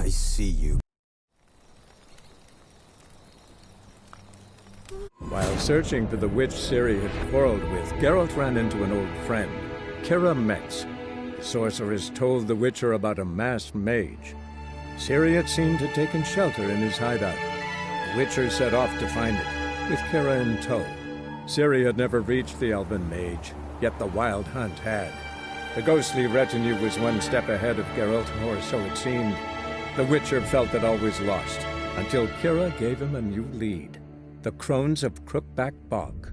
I see you. While searching for the witch Ciri had quarreled with, Geralt ran into an old friend, Keira Metz. The sorceress told the Witcher about a masked mage. Ciri had seemed to have taken shelter in his hideout. The Witcher set off to find it, with Keira in tow. Ciri had never reached the elven mage, yet the Wild Hunt had. The ghostly retinue was one step ahead of Geralt, or so it seemed. The Witcher felt that all was lost, until Keira gave him a new lead. The Crones of Crookback Bog.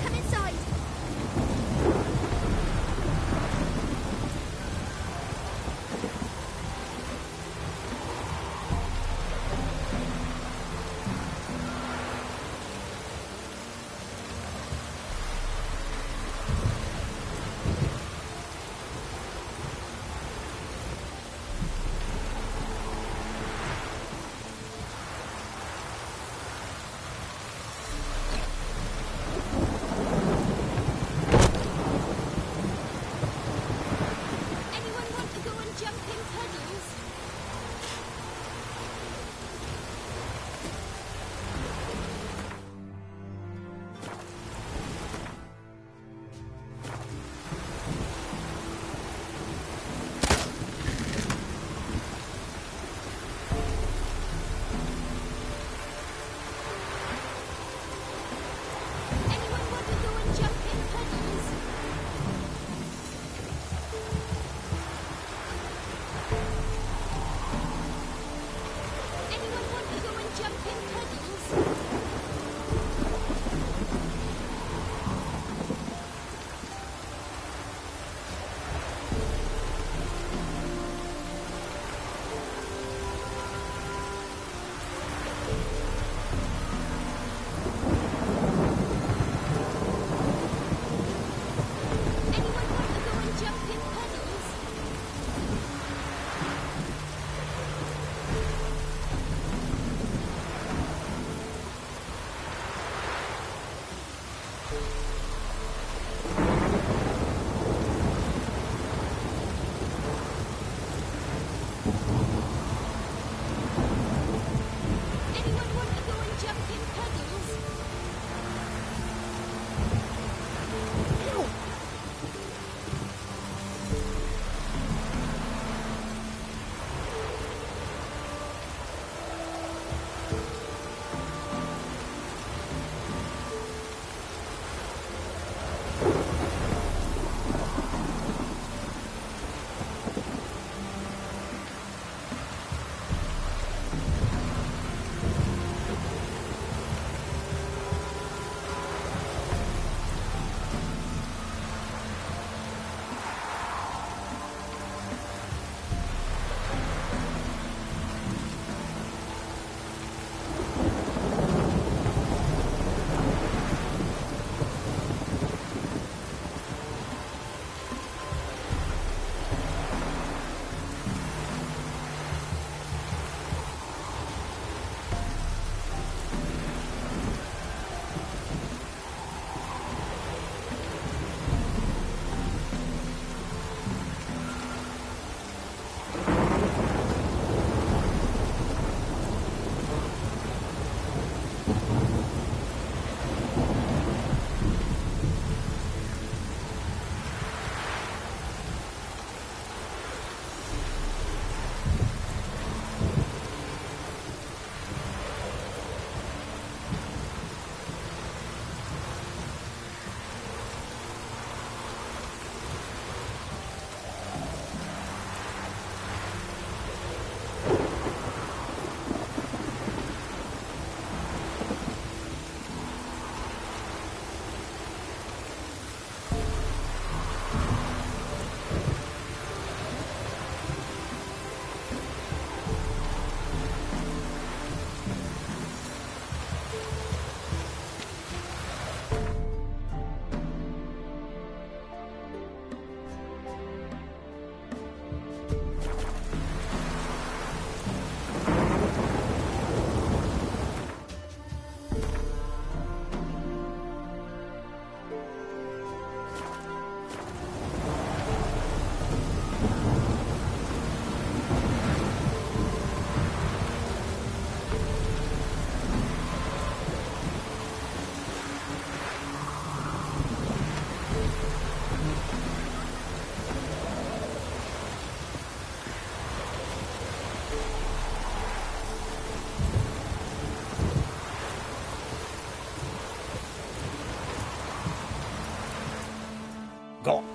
Come inside!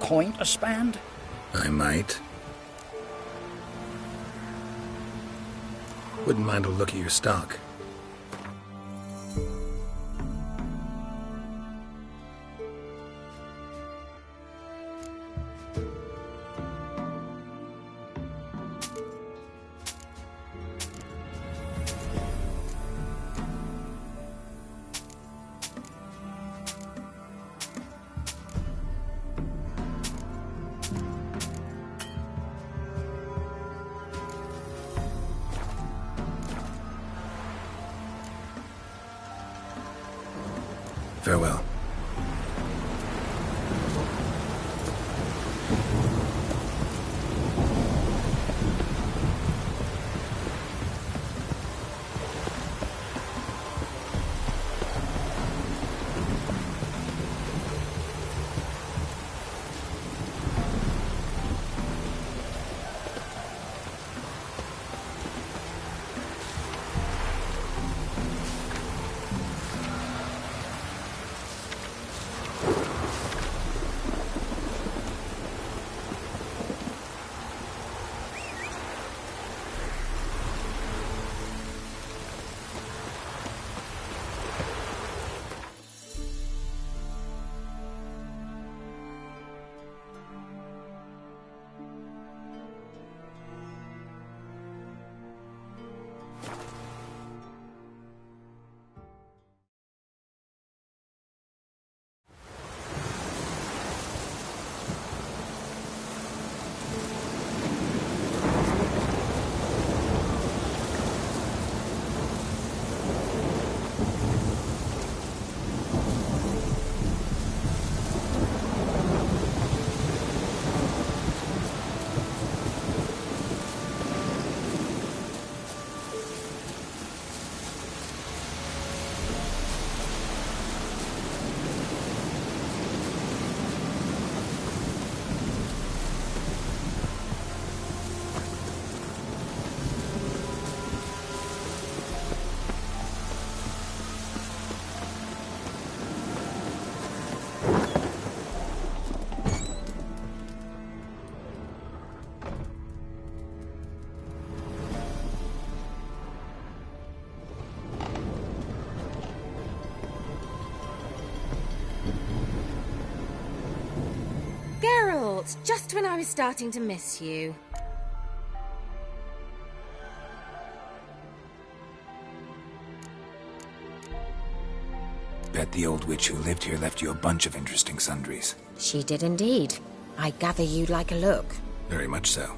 coin to spend? I might. Wouldn't mind a look at your stock. Farewell. Geralt, just when I was starting to miss you. Bet the old witch who lived here left you a bunch of interesting sundries. She did indeed. I gather you'd like a look. Very much so.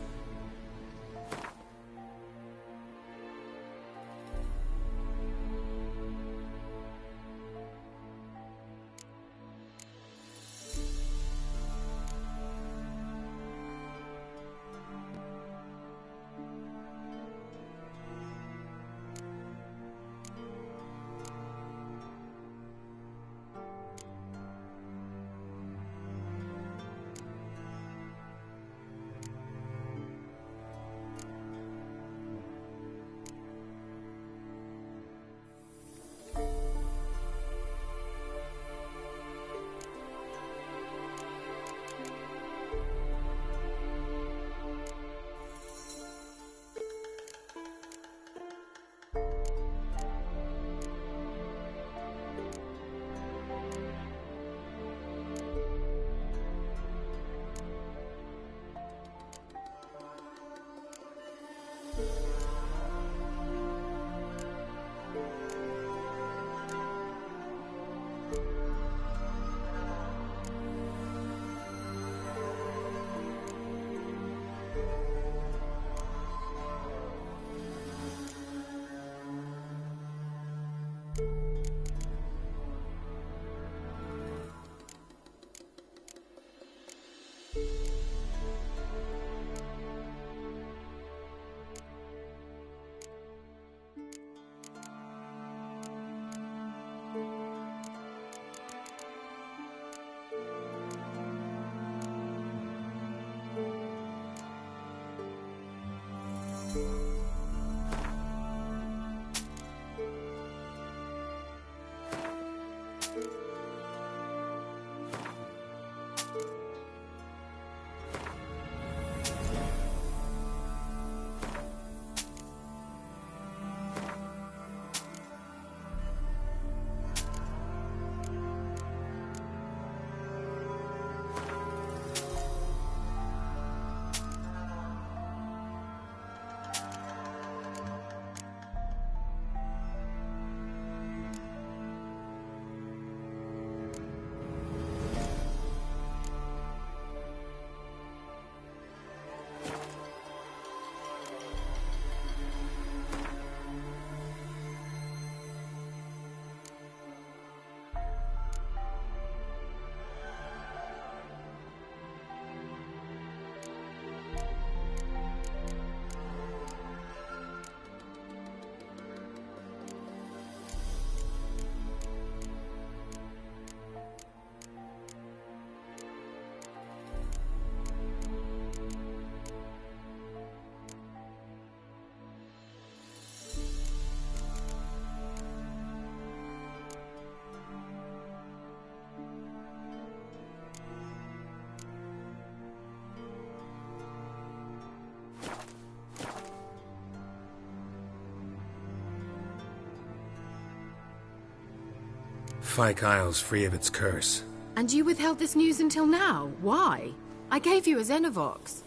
Fyke Isle's free of its curse. And you withheld this news until now? Why? I gave you a Xenovox.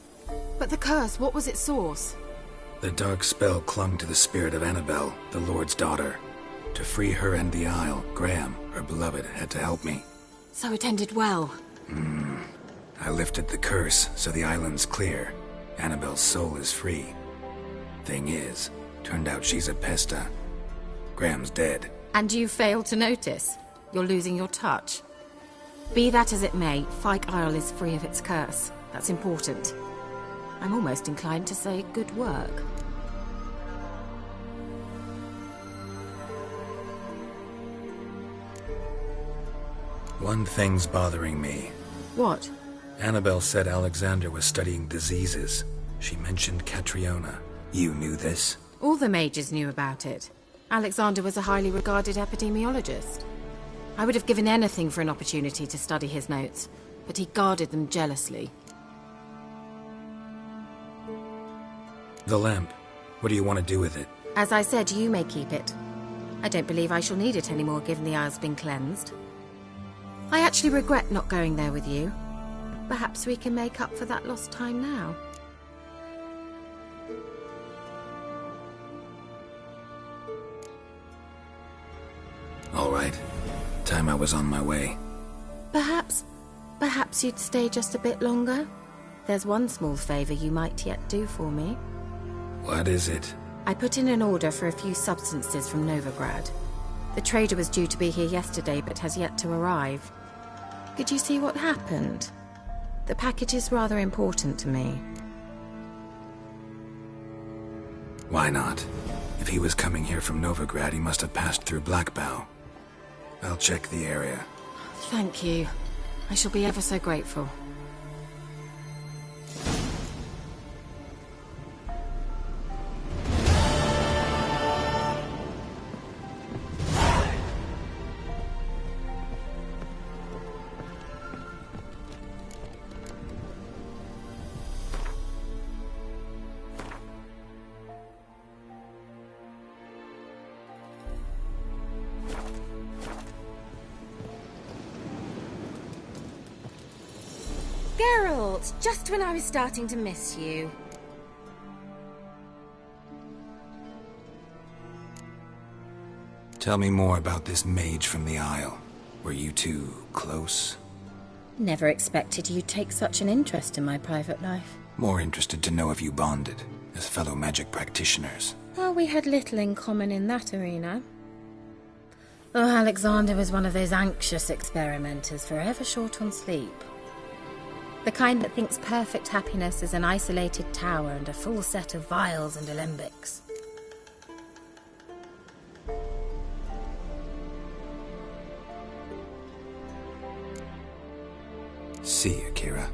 But the curse, what was its source? The dark spell clung to the spirit of Annabelle, the Lord's daughter. To free her and the Isle, Graham, her beloved, had to help me. So it ended well. I lifted the curse, so the island's clear. Annabelle's soul is free. Thing is, turned out she's a Pesta. Graham's dead. And you failed to notice? You're losing your touch. Be that as it may, Fyke Isle is free of its curse. That's important. I'm almost inclined to say good work. One thing's bothering me. What? Annabelle said Alexander was studying diseases. She mentioned Catriona. You knew this? All the mages knew about it. Alexander was a highly regarded epidemiologist. I would have given anything for an opportunity to study his notes, but he guarded them jealously. The lamp. What do you want to do with it? As I said, you may keep it. I don't believe I shall need it anymore, given the Isle's been cleansed. I actually regret not going there with you. Perhaps we can make up for that lost time now. All right. Time I was on my way. Perhaps you'd stay just a bit longer? There's one small favor you might yet do for me. What is it? I put in an order for a few substances from Novigrad. The trader was due to be here yesterday, but has yet to arrive. Could you see what happened? The package is rather important to me. Why not? If he was coming here from Novigrad, he must have passed through Blackbough. I'll check the area. Thank you. I shall be ever so grateful. Geralt, just when I was starting to miss you. Tell me more about this mage from the Isle. Were you two close? Never expected you'd take such an interest in my private life. More interested to know if you bonded, as fellow magic practitioners. Well, we had little in common in that arena. Oh, Alexander was one of those anxious experimenters, forever short on sleep. The kind that thinks perfect happiness is an isolated tower and a full set of vials and alembics. See you, Kira.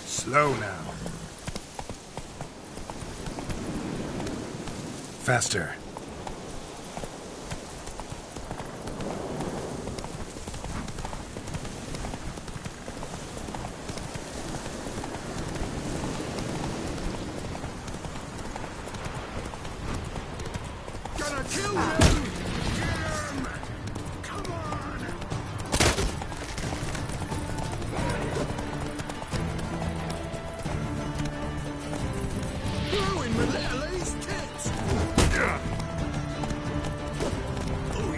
Slow now. Faster. Gonna kill him! Come on! Ruin Malele's tits! Oh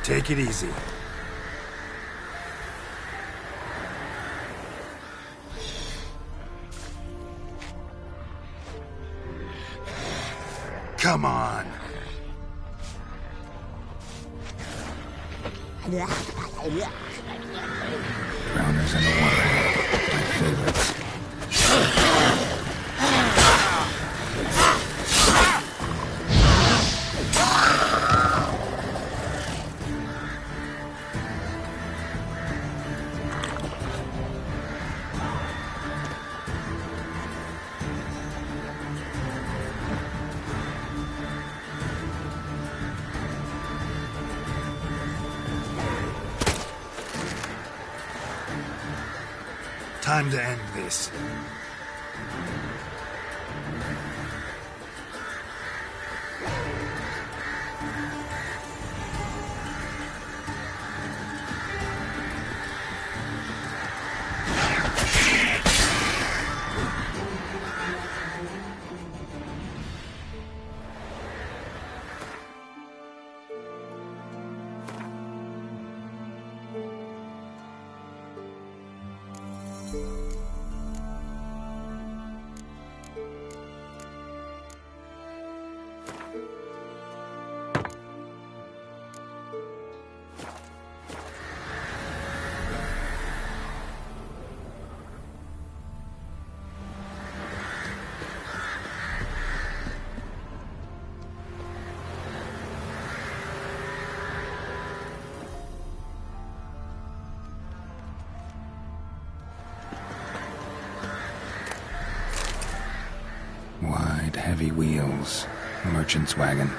Take it easy. Come on. Drowners in the waterhead. My favorites. Time to end this. Wide, heavy wheels. Merchant's wagon.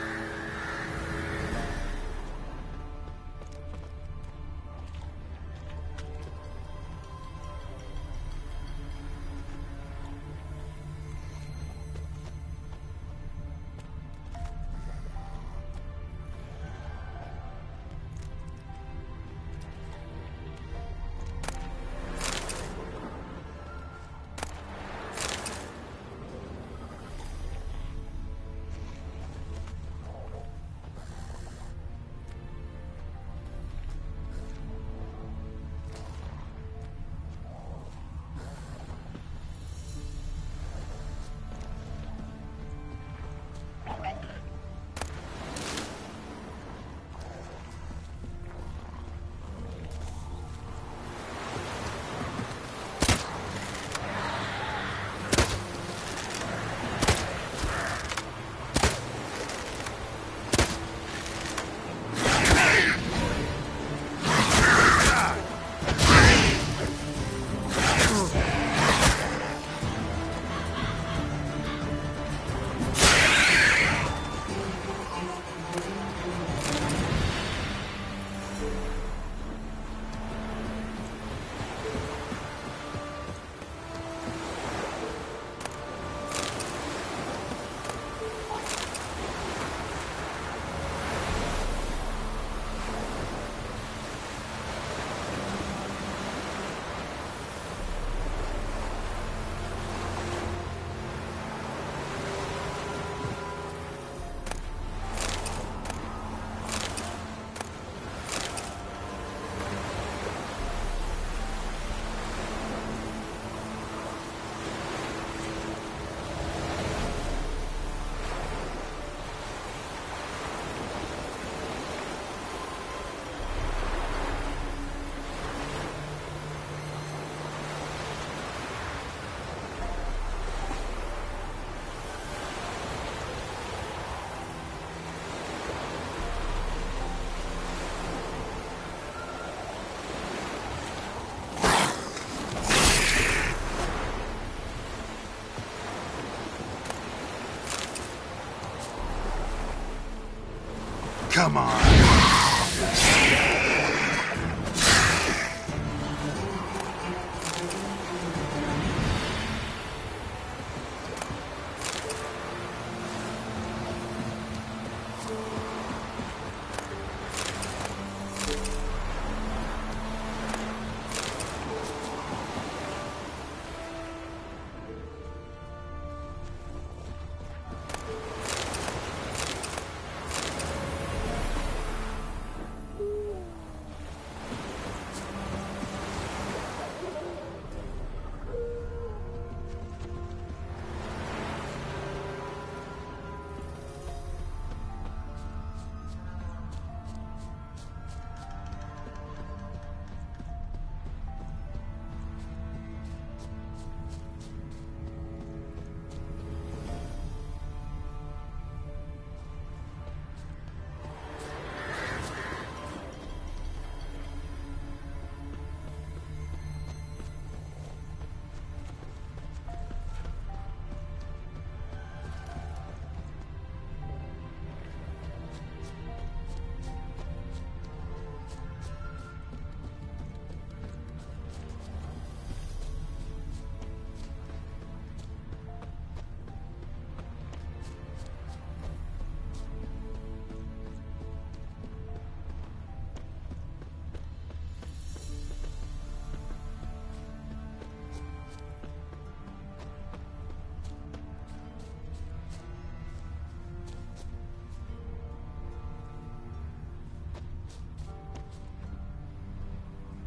Come on.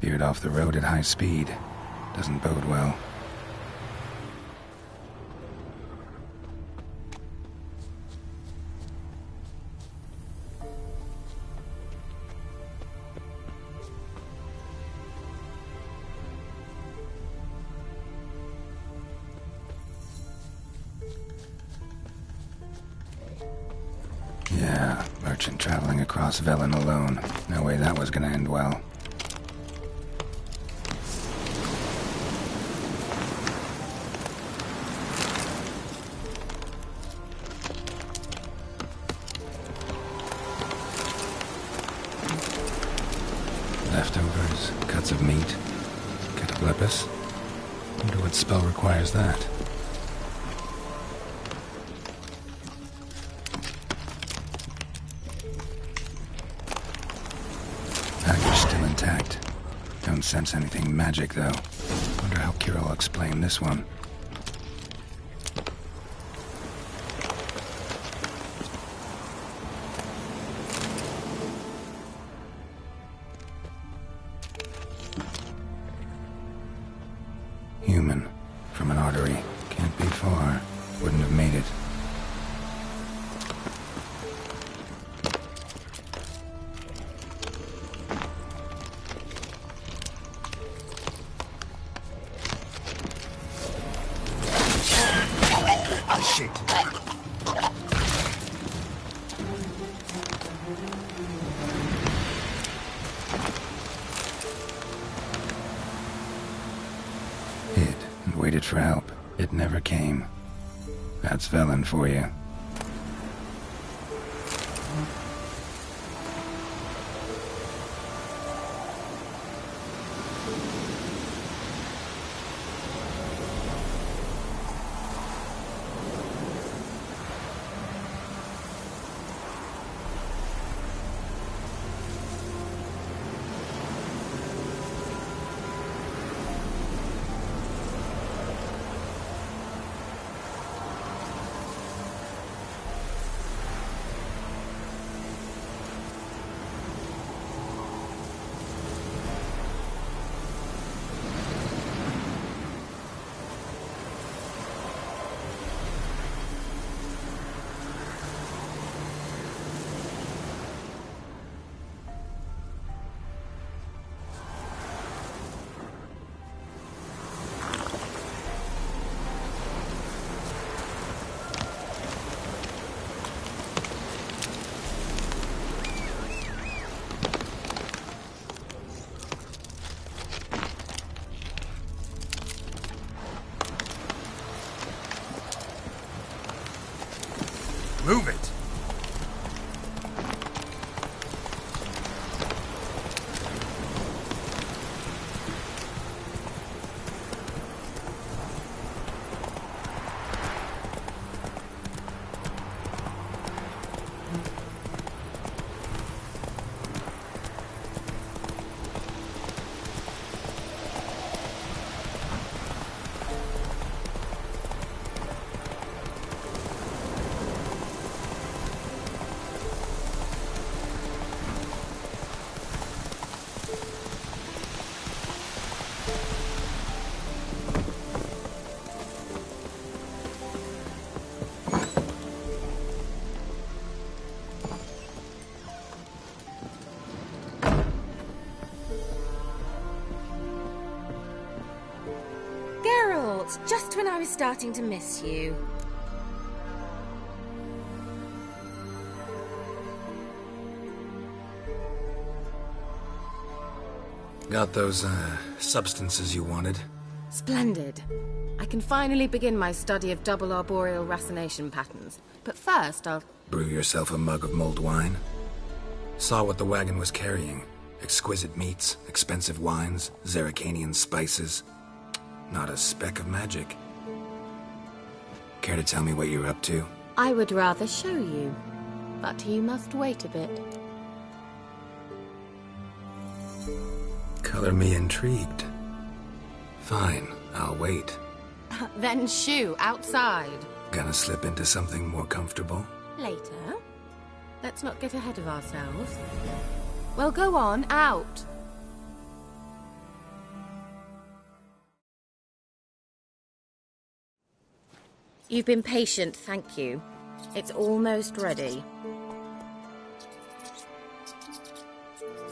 veered off the road at high speed. Doesn't bode well. Yeah, merchant traveling across Velen alone. No way that was gonna end well. Leftovers, cuts of meat, Cataplepis. Wonder what spell requires that. Package still intact. Don't sense anything magic, though. Wonder how Kira will explain this one. Human. From an artery. Can't be far. Wouldn't have made it. Shit. Hid and waited for help. It never came. That's Velen for you. Move it! Geralt, just when I was starting to miss you. Got those, substances you wanted? Splendid. I can finally begin my study of double arboreal racination patterns. But first, I'll... Brew yourself a mug of mulled wine? Saw what the wagon was carrying. Exquisite meats, expensive wines, Zerrikanian spices. Not a speck of magic. Care to tell me what you're up to? I would rather show you. But you must wait a bit. Color me intrigued. Fine, I'll wait. Then shoo, outside. Gonna slip into something more comfortable? Later. Let's not get ahead of ourselves. Well, go on, out. You've been patient, thank you. It's almost ready.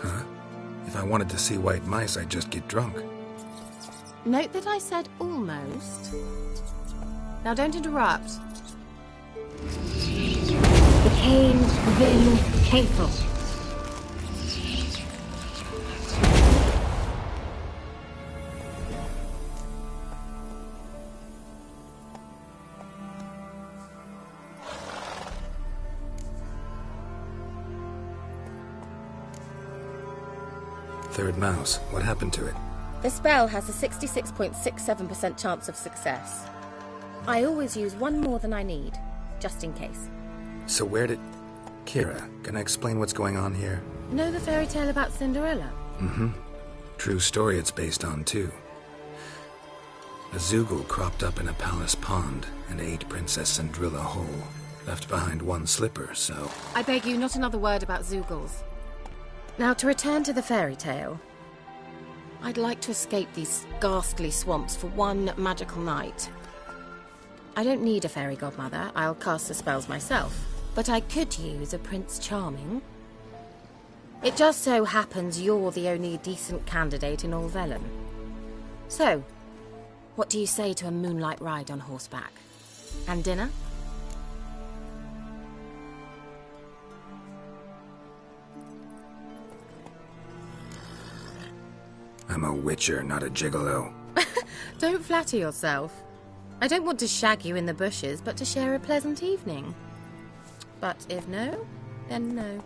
Huh? If I wanted to see white mice, I'd just get drunk. Note that I said almost. Now don't interrupt. The caves within Cathel. Third mouse. What happened to it? The spell has a 66.67% chance of success. I always use one more than I need, just in case. So where did... Kira, can I explain what's going on here? Know the fairy tale about Cinderella? Mm-hmm. True story it's based on, too. A Zoogle cropped up in a palace pond and ate Princess Cinderella whole. Left behind one slipper, so... I beg you, not another word about Zoogles. Now, to return to the fairy tale. I'd like to escape these ghastly swamps for one magical night. I don't need a fairy godmother. I'll cast the spells myself. But I could use a Prince Charming. It just so happens you're the only decent candidate in all Velen. So, what do you say to a moonlight ride on horseback? And dinner? I'm a witcher, not a gigolo. Don't flatter yourself. I don't want to shag you in the bushes, but to share a pleasant evening. But if no, then no.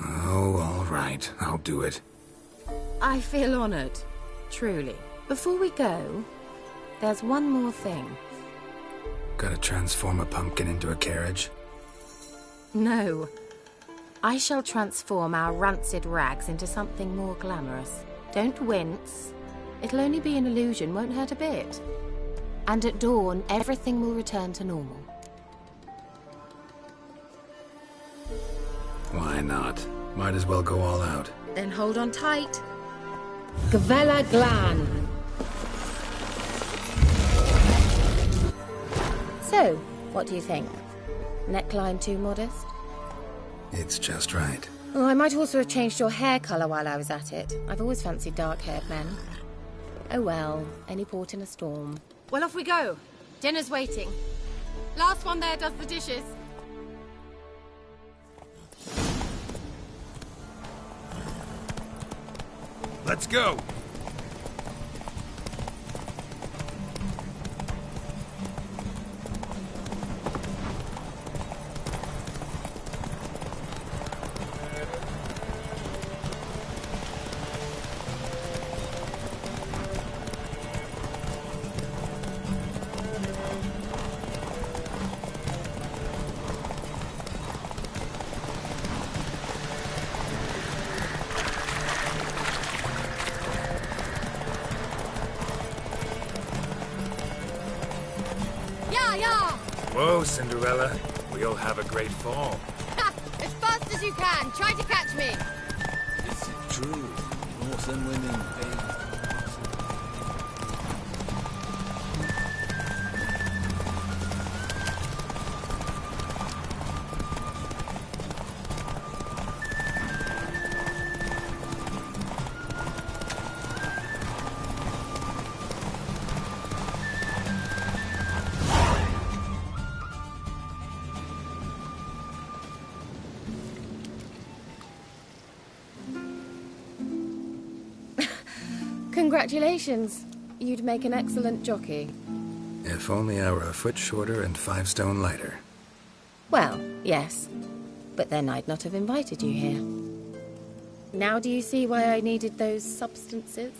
Oh, all right. I'll do it. I feel honored. Truly. Before we go, there's one more thing. Gotta transform a pumpkin into a carriage? No. I shall transform our rancid rags into something more glamorous. Don't wince. It'll only be an illusion, won't hurt a bit. And at dawn, everything will return to normal. Why not? Might as well go all out. Then hold on tight. Gavella Glan. So, what do you think? Neckline too modest? It's just right. Oh, I might also have changed your hair colour while I was at it. I've always fancied dark-haired men. Oh well, any port in a storm. Well, off we go. Dinner's waiting. Last one there does the dishes. Let's go! Whoa, Cinderella. We'll have a great fall. As fast as you can. Try to catch me. Is it true? Northern women bathe. Congratulations. You'd make an excellent jockey. If only I were a foot shorter and 5 stone lighter. Well, yes. But then I'd not have invited you here. Now do you see why I needed those substances?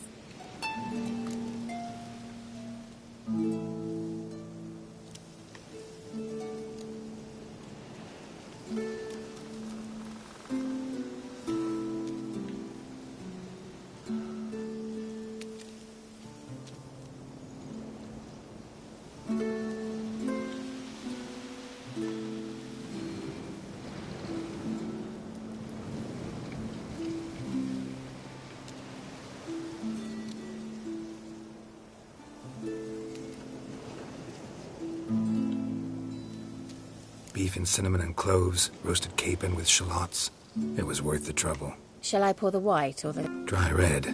beef and cinnamon and cloves, roasted capon with shallots. It was worth the trouble. Shall I pour the white or the... Dry red.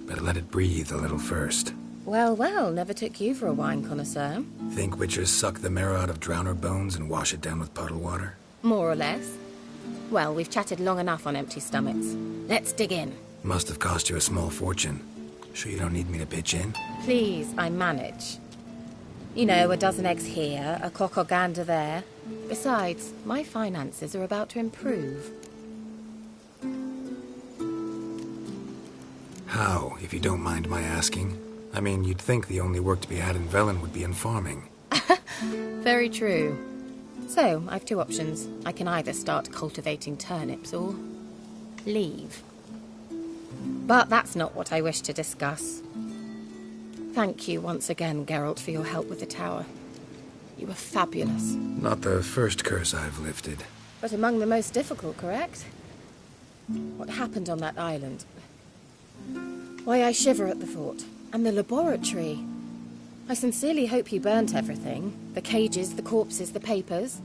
Better let it breathe a little first. Well, well, never took you for a wine connoisseur. Think witchers suck the marrow out of drowner bones and wash it down with puddle water? More or less. Well, we've chatted long enough on empty stomachs. Let's dig in. Must have cost you a small fortune. Sure you don't need me to pitch in? Please, I manage. You know, a dozen eggs here, a cock or gander there. Besides, my finances are about to improve. How, if you don't mind my asking? I mean, you'd think the only work to be had in Velen would be in farming. Very true. So, I've two options. I can either start cultivating turnips or leave. But that's not what I wish to discuss. Thank you once again, Geralt, for your help with the tower. You were fabulous. Not the first curse I've lifted. But among the most difficult, correct? What happened on that island? Why, I shiver at the thought. And the laboratory. I sincerely hope you burnt everything. The cages, the corpses, the papers.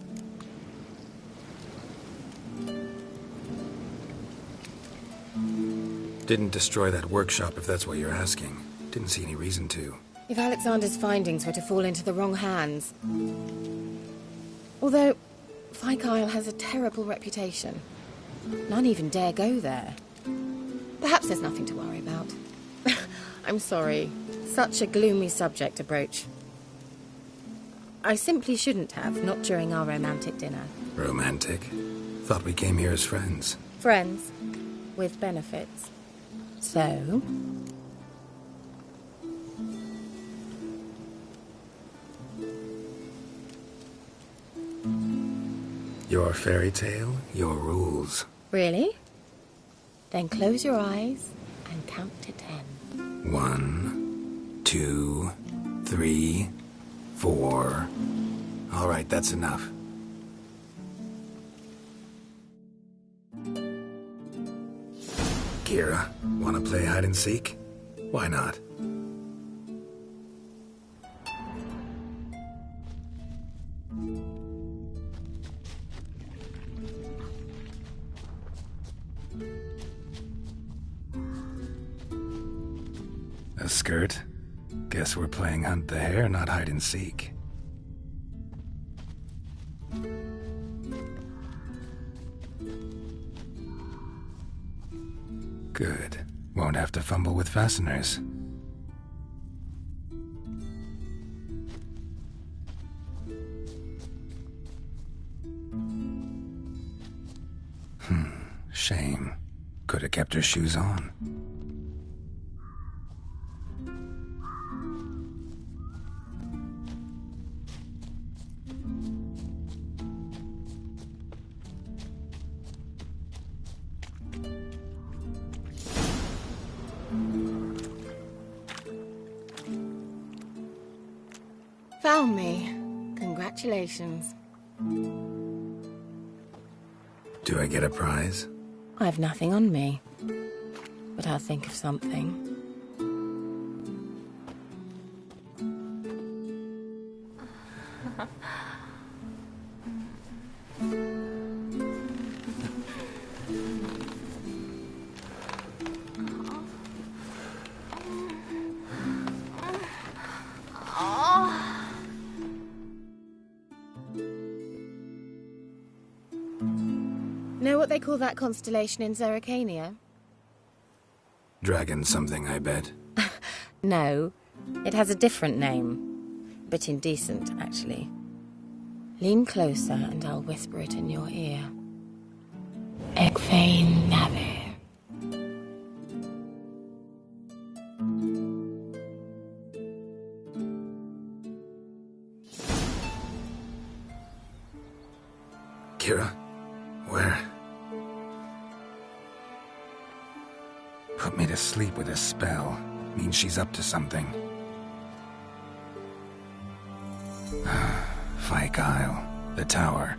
Didn't destroy that workshop, if that's what you're asking. Didn't see any reason to. If Alexander's findings were to fall into the wrong hands... Although, Fyke Isle has a terrible reputation. None even dare go there. Perhaps there's nothing to worry about. I'm sorry. Such a gloomy subject to broach. I simply shouldn't have, not during our romantic dinner. Romantic? Thought we came here as friends. Friends. With benefits. So... Your fairy tale, your rules. Really? Then close your eyes and count to 10. 1, 2, 3, 4. All right, that's enough. Kira, wanna play hide and seek? Why not? A skirt? Guess we're playing hunt the hare, not hide and seek. Good. Won't have to fumble with fasteners. Shame. Could have kept her shoes on. Found me. Congratulations. Do I get a prize? I've nothing on me. But I'll think of something. Know what they call that constellation in Zerrikania? Dragon something, I bet. No, it has a different name. But indecent, actually. Lean closer and I'll whisper it in your ear. Egfain Navir. Kira? Where? Put me to sleep with a spell. Means she's up to something. Fyke Isle. The tower.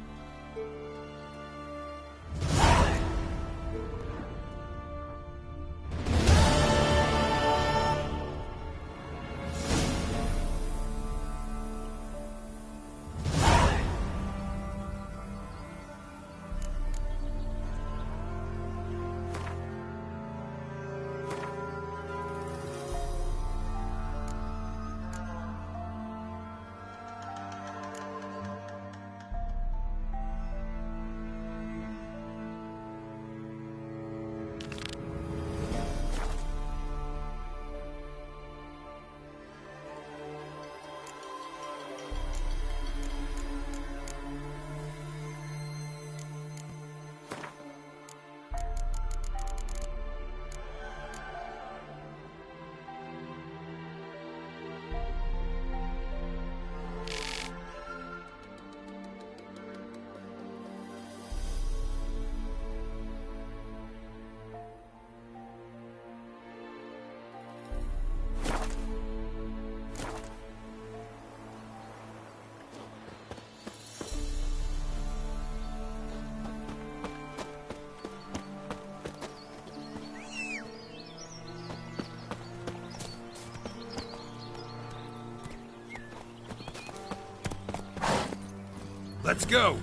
Let's go!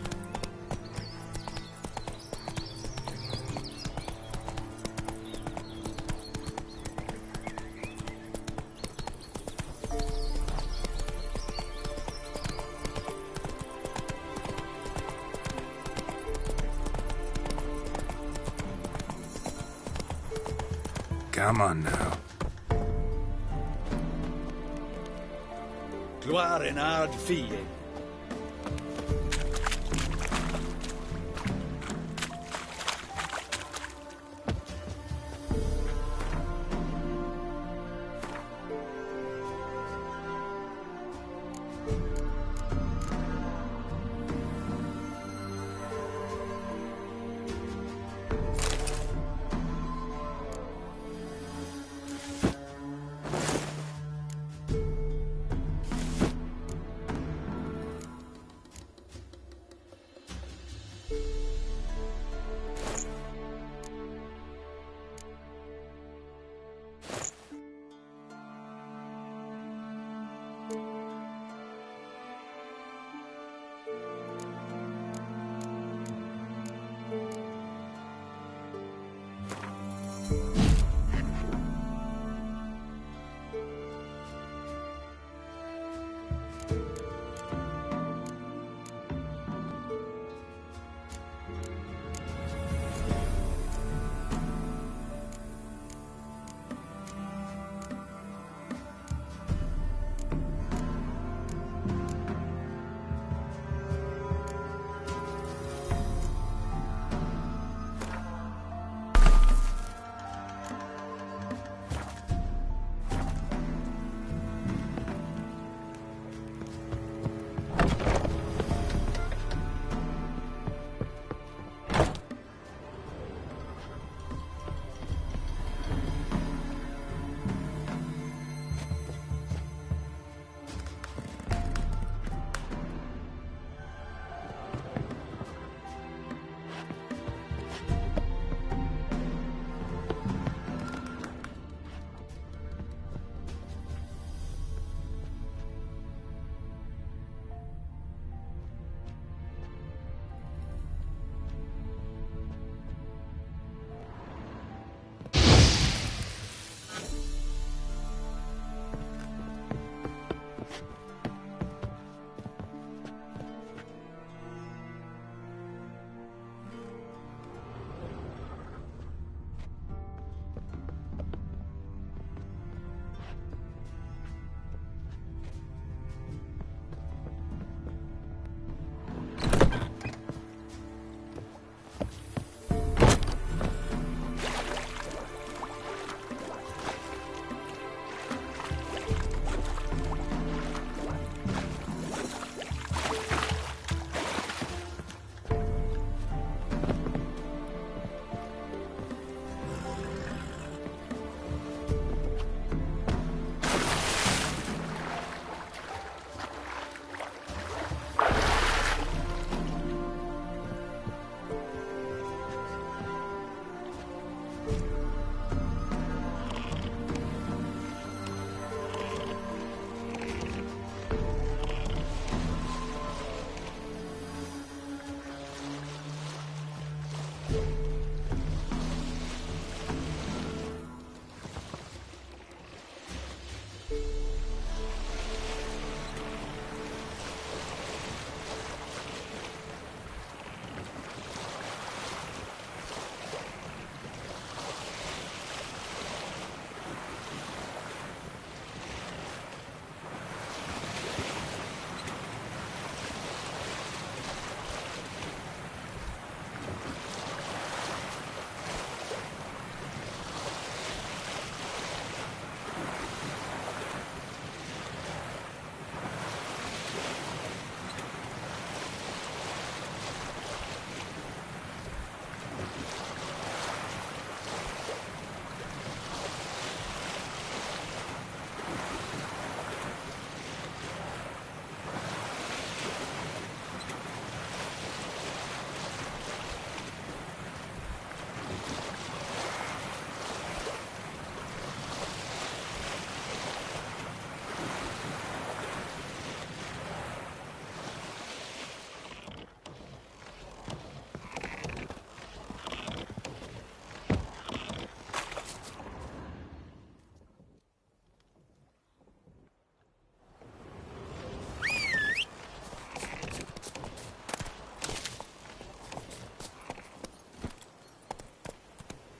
Come on now. Gloire en ard fie.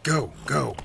Go, go.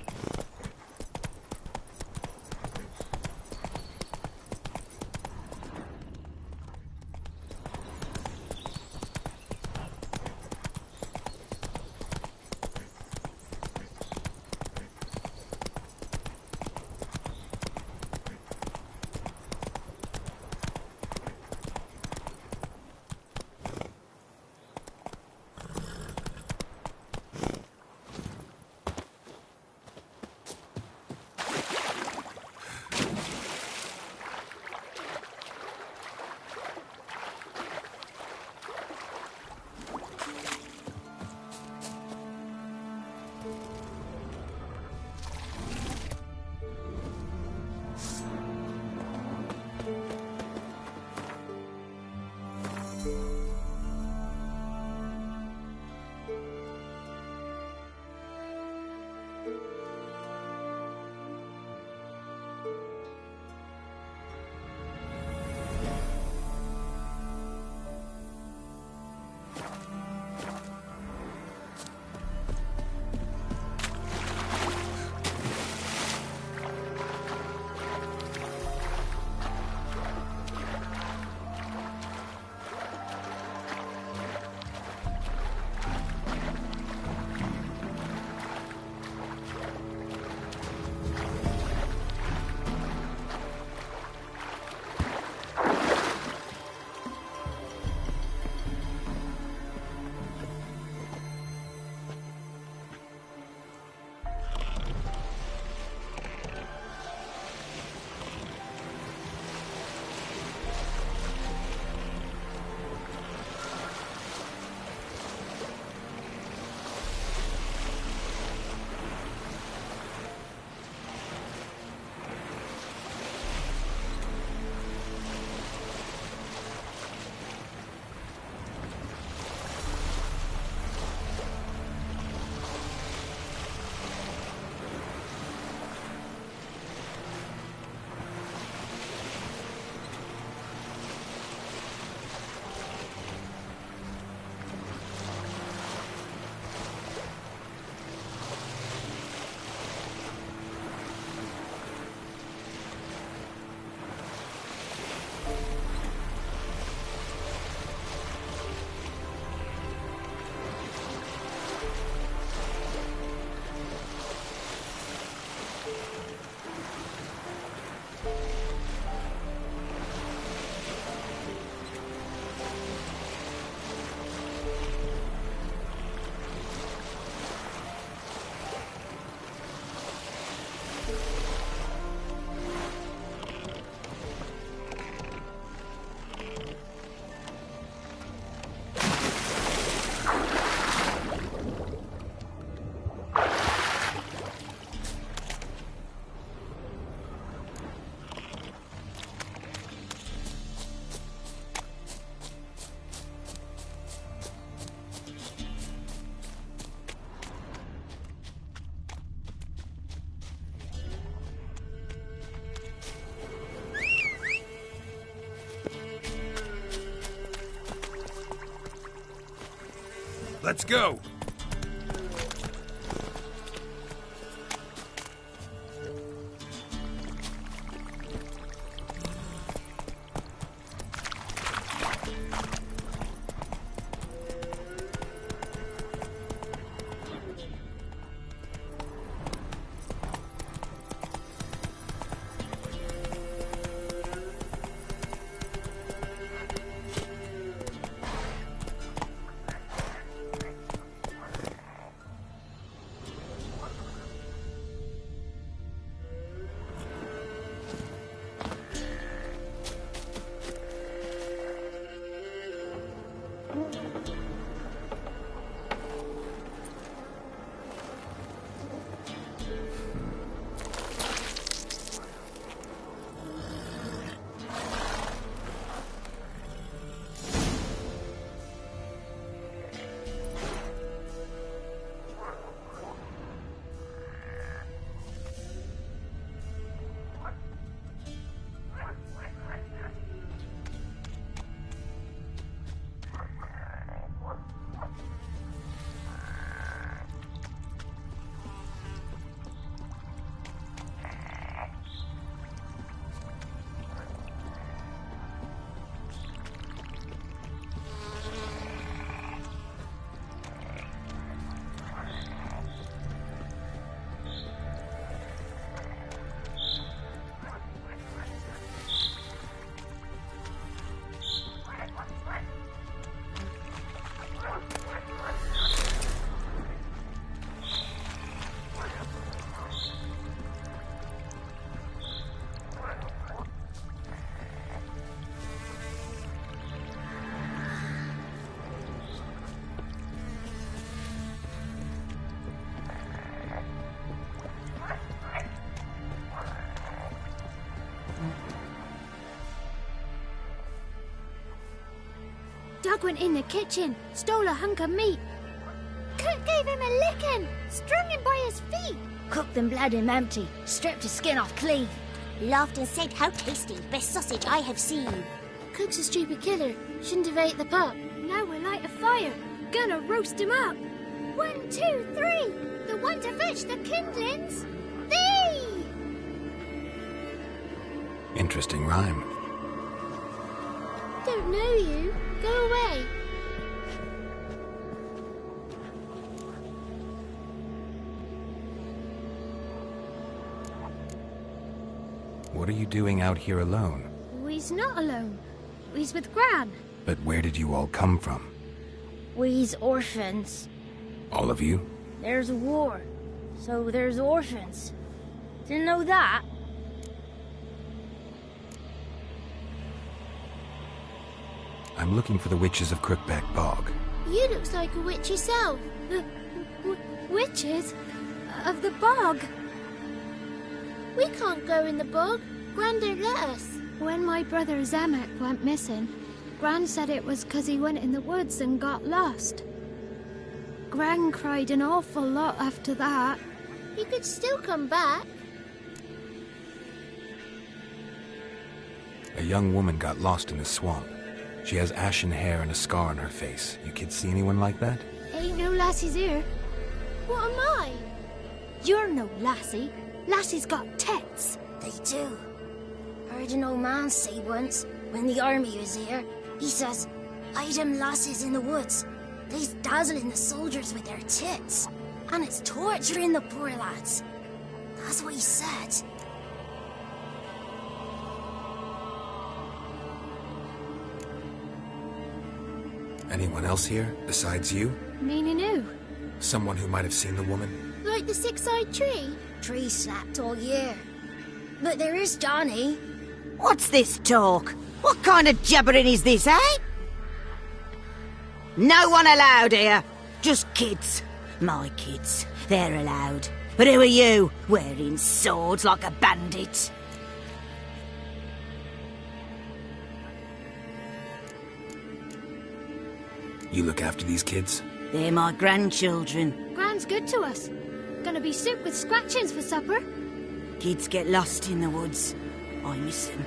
Let's go! Hug went in the kitchen, stole a hunk of meat. Cook gave him a licking, strung him by his feet. Cooked and bled him empty, stripped his skin off clean. Laughed and said, "How tasty, best sausage I have seen." Cook's a stupid killer, shouldn't have ate the pup. Now we'll light a fire, gonna roast him up. 1, 2, 3, the one to fetch the kindlings. Thee! Interesting rhyme. Don't know you. Go away. What are you doing out here alone? We's not alone. We's with Gran. But where did you all come from? We's orphans. All of you? There's a war, so there's orphans. Didn't know that? I'm looking for the witches of Crookback Bog. You looks like a witch yourself. Witches? Of the bog? We can't go in the bog. Gran don't let us. When my brother Zamek went missing, Gran said it was 'cause he went in the woods and got lost. Gran cried an awful lot after that. He could still come back. A young woman got lost in the swamp. She has ashen hair and a scar on her face. You kids see anyone like that? Ain't no lassies here. What am I? You're no lassie. Lassies got tits. They do. Heard an old man say once, when the army was here, he says, "I them lasses in the woods. They's dazzling the soldiers with their tits. And it's torturing the poor lads." That's what he said. Anyone else here, besides you? Meaning who? Someone who might have seen the woman? Like the six-eyed tree? Tree slapped all year. But there is Johnny. What's this talk? What kind of jabbering is this, eh? No one allowed here. Just kids. My kids. They're allowed. But who are you, wearing swords like a bandit? You look after these kids? They're my grandchildren. Gran's good to us. Gonna be soup with scratchings for supper. Kids get lost in the woods. I miss them.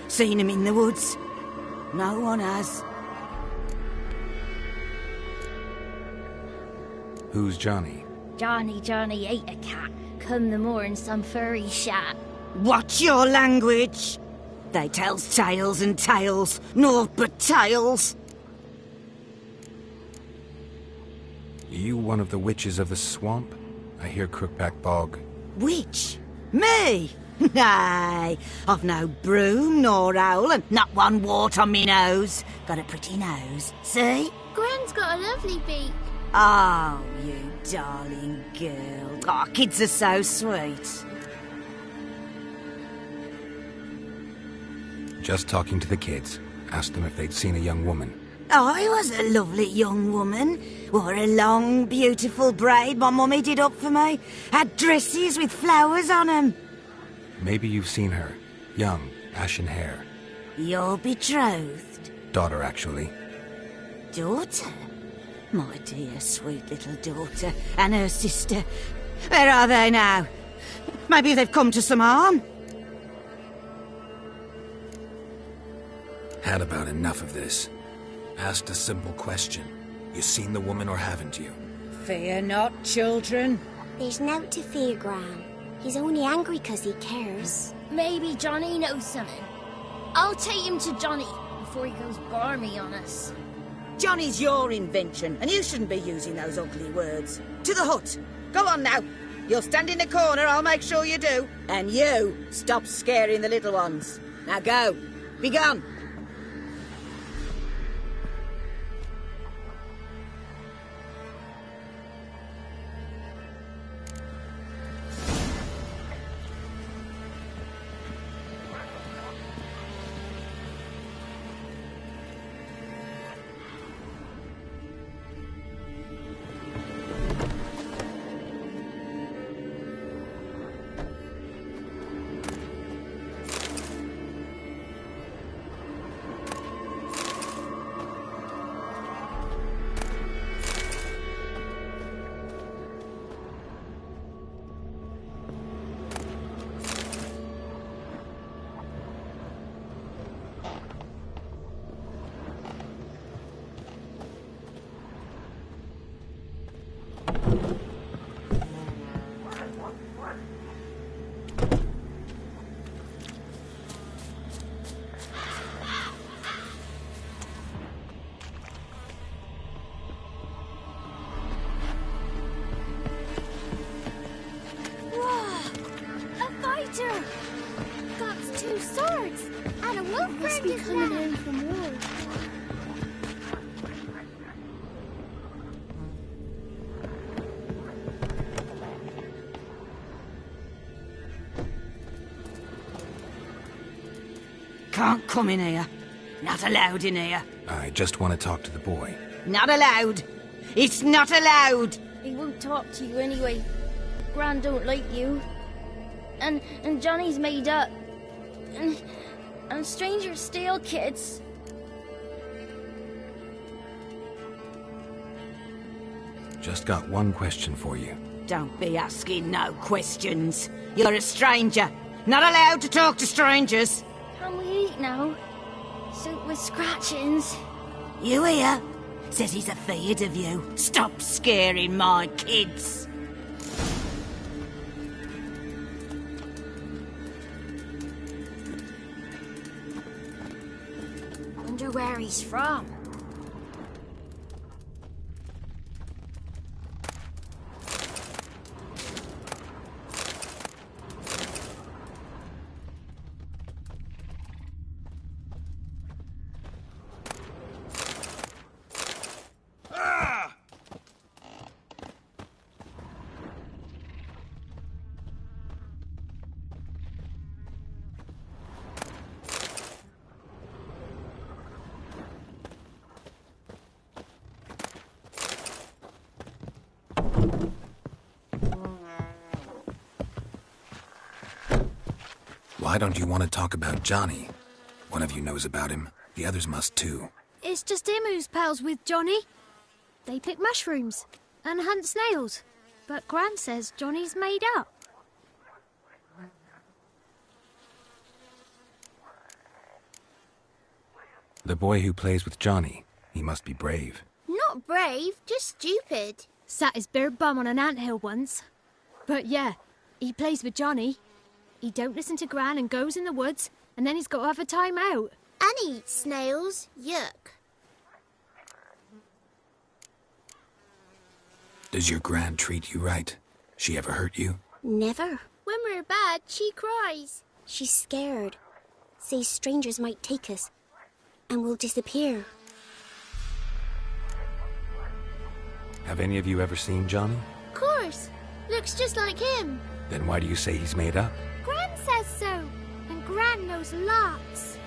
Seen them in the woods. No one has. Who's Johnny? Johnny ate a cat. Come the moor in some furry shat. Watch your language. They tells tales and tales. Naught but tales. You one of the witches of the swamp? I hear Crookback Bog. Witch? Me? Nay, I've no broom nor owl and not one wart on me nose. Got a pretty nose, see? Gran's got a lovely beak. Oh, you darling girl. Oh, kids are so sweet. Just talking to the kids. Asked them if they'd seen a young woman. I was a lovely young woman. Wore a long, beautiful braid my mummy did up for me. Had dresses with flowers on 'em. Maybe you've seen her. Young, ashen hair. You're betrothed? Daughter, actually. Daughter? My dear, sweet little daughter. And her sister. Where are they now? Maybe they've come to some harm? Had about enough of this. Asked a simple question. You seen the woman or haven't you? Fear not, children. There's nought to fear, Gran. He's only angry 'cause he cares. Maybe Johnny knows something. I'll take him to Johnny before he goes barmy on us. Johnny's your invention, and you shouldn't be using those ugly words. To the hut. Go on now. You'll stand in the corner, I'll make sure you do. And you, stop scaring the little ones. Now go. Be gone. And a wolf must be coming in from war. Can't come in here. Not allowed in here. I just want to talk to the boy. Not allowed. It's not allowed. He won't talk to you anyway. Gran don't like you. And Johnny's made up. And strangers steal kids. Just got one question for you. Don't be asking no questions. You're a stranger. Not allowed to talk to strangers. Can we eat now? Soup with scratchings. You hear? Says he's afeard of you. Stop scaring my kids. Wonder where he's from. Why don't you want to talk about Johnny? One of you knows about him. The others must too. It's just him who's pals with Johnny. They pick mushrooms and hunt snails. But Gran says Johnny's made up. The boy who plays with Johnny. He must be brave. Not brave, just stupid. Sat his bare bum on an anthill once. But yeah, he plays with Johnny. He don't listen to Gran and goes in the woods, and then he's got to have a time out. And he eats snails. Yuck. Does your Gran treat you right? She ever hurt you? Never. When we're bad, she cries. She's scared. Says strangers might take us, and we'll disappear. Have any of you ever seen Johnny? Of course. Looks just like him. Then why do you say he's made up? Gran says so. And Gran knows lots.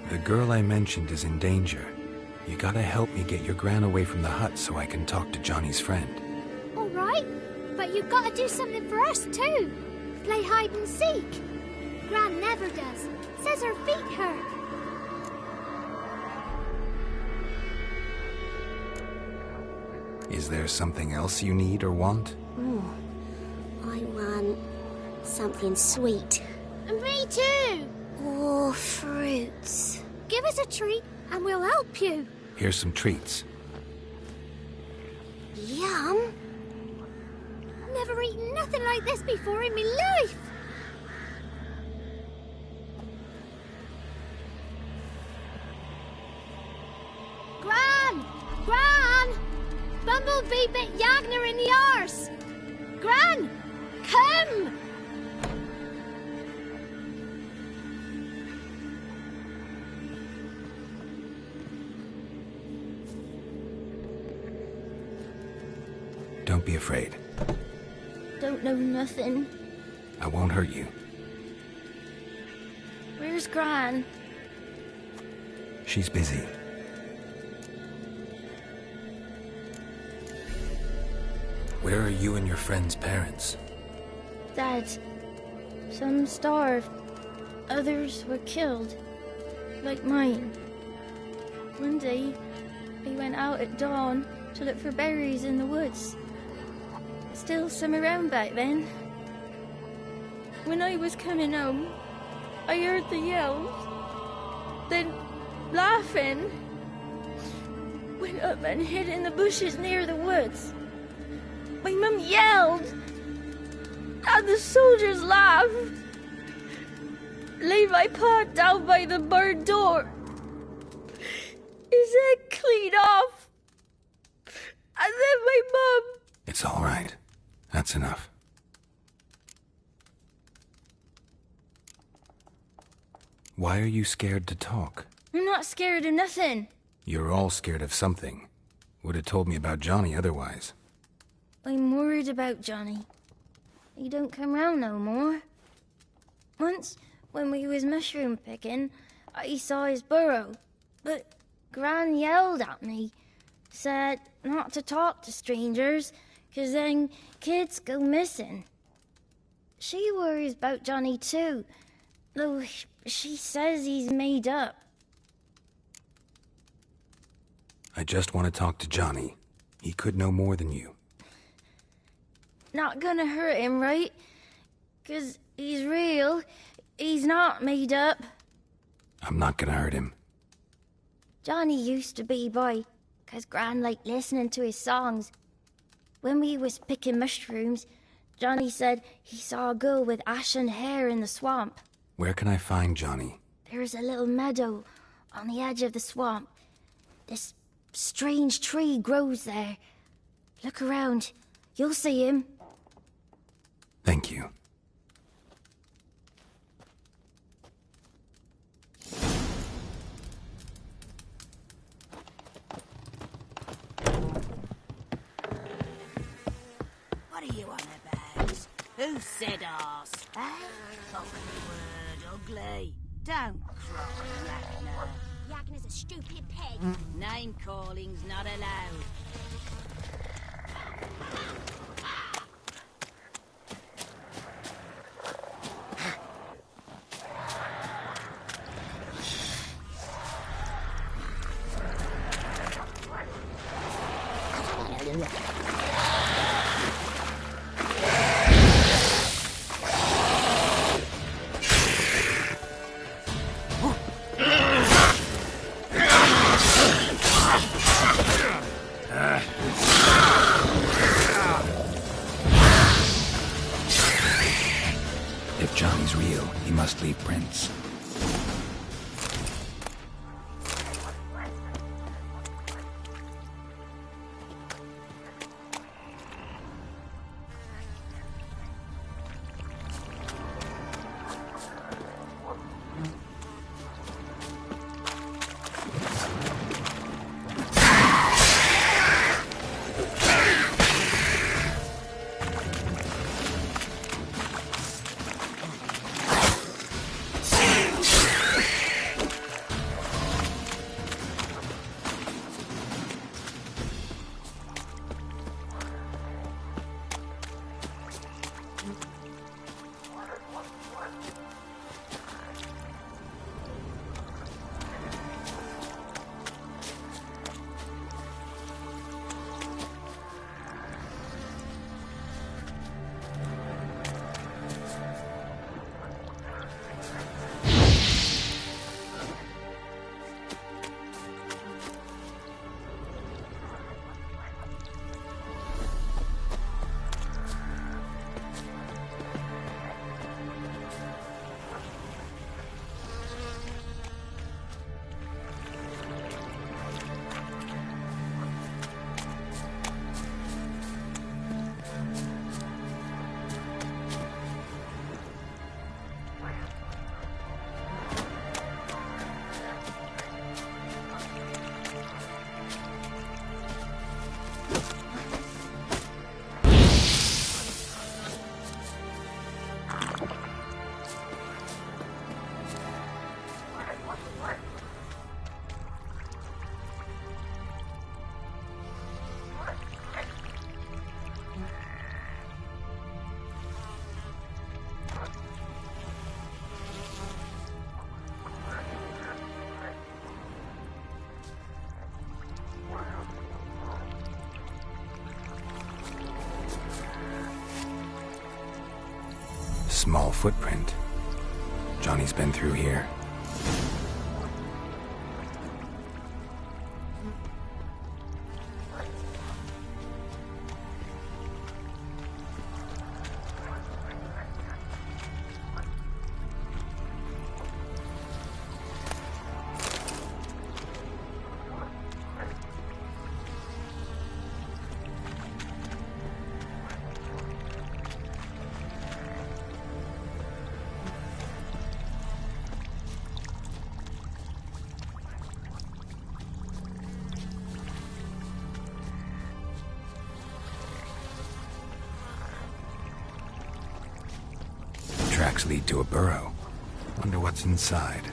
The girl I mentioned is in danger. You gotta help me get your Gran away from the hut so I can talk to Johnny's friend. All right. But you've got to do something for us, too. Play hide and seek. Gran never does. Says her feet hurt. Is there something else you need or want? I want something sweet. And me too. Oh, fruits. Give us a treat and we'll help you. Here's some treats. Yum. Never eaten nothing like this before in my life. Gran! Gran! Bumblebee bit Yagner in the arse! Gran! Come! Don't be afraid. Don't know nothing. I won't hurt you. Where's Gran? She's busy. Where are you and your friend's parents? Dad. Some starved. Others were killed. Like mine. One day, we went out at dawn to look for berries in the woods. Still some around back then. When I was coming home, I heard the yells. Then, laughing, went up and hid in the bushes near the woods. My mum yelled, and the soldiers laughed. Laid my pa down by the barn door. His head clean off. And then my mum... It's all right. That's enough. Why are you scared to talk? I'm not scared of nothing. You're all scared of something. Would have told me about Johnny otherwise. I'm worried about Johnny. He don't come round no more. Once, when we was mushroom picking, I saw his burrow, but Gran yelled at me, said not to talk to strangers, 'cause then kids go missing. She worries about Johnny too, though she says he's made up. I just want to talk to Johnny. He could know more than you. Not gonna hurt him, right? 'Cause he's real. He's not made up. I'm not gonna hurt him. Johnny used to be boy, 'cause Gran liked listening to his songs. When we was picking mushrooms, Johnny said he saw a girl with ashen hair in the swamp. Where can I find Johnny? There's a little meadow on the edge of the swamp. This strange tree grows there. Look around. You'll see him. Thank you. What are you on about? Who said arse? Eh? Ugly word, ugly. Don't cry, Ragnar. Ragnar's a stupid pig. Name calling's not allowed. If Johnny's real, he must leave prints. Small footprint. Johnny's been through here. tracks lead to a burrow. Wonder what's inside.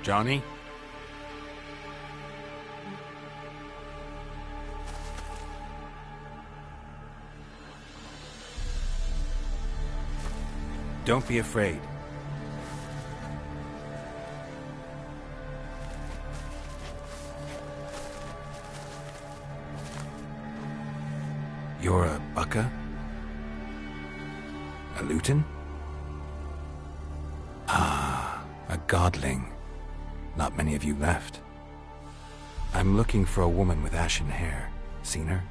Johnny? Don't be afraid. You're a Bukka? A Luton? Ah, a godling. Not many of you left. I'm looking for a woman with ashen hair. Seen her?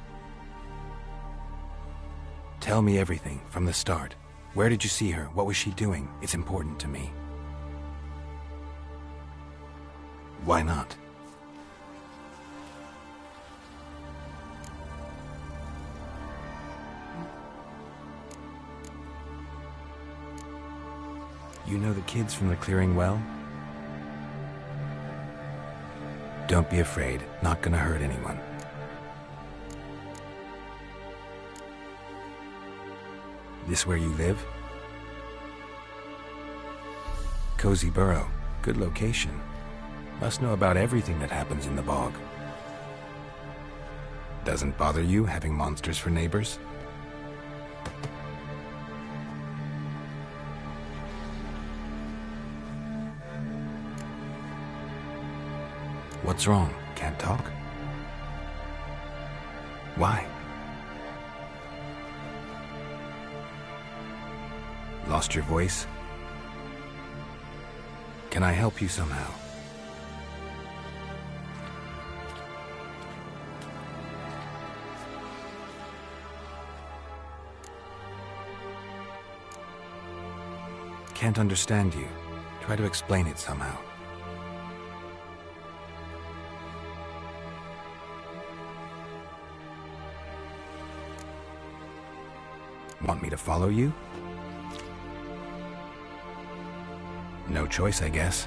Tell me everything, from the start. Where did you see her? What was she doing? It's important to me. Why not? You know the kids from the clearing well? Don't be afraid. Not gonna hurt anyone. This where you live? Cozy Burrow. Good location. Must know about everything that happens in the bog. Doesn't bother you having monsters for neighbors? What's wrong? Can't talk? Why? Lost your voice? Can I help you somehow? Can't understand you. Try to explain it somehow. Want me to follow you? No choice, I guess.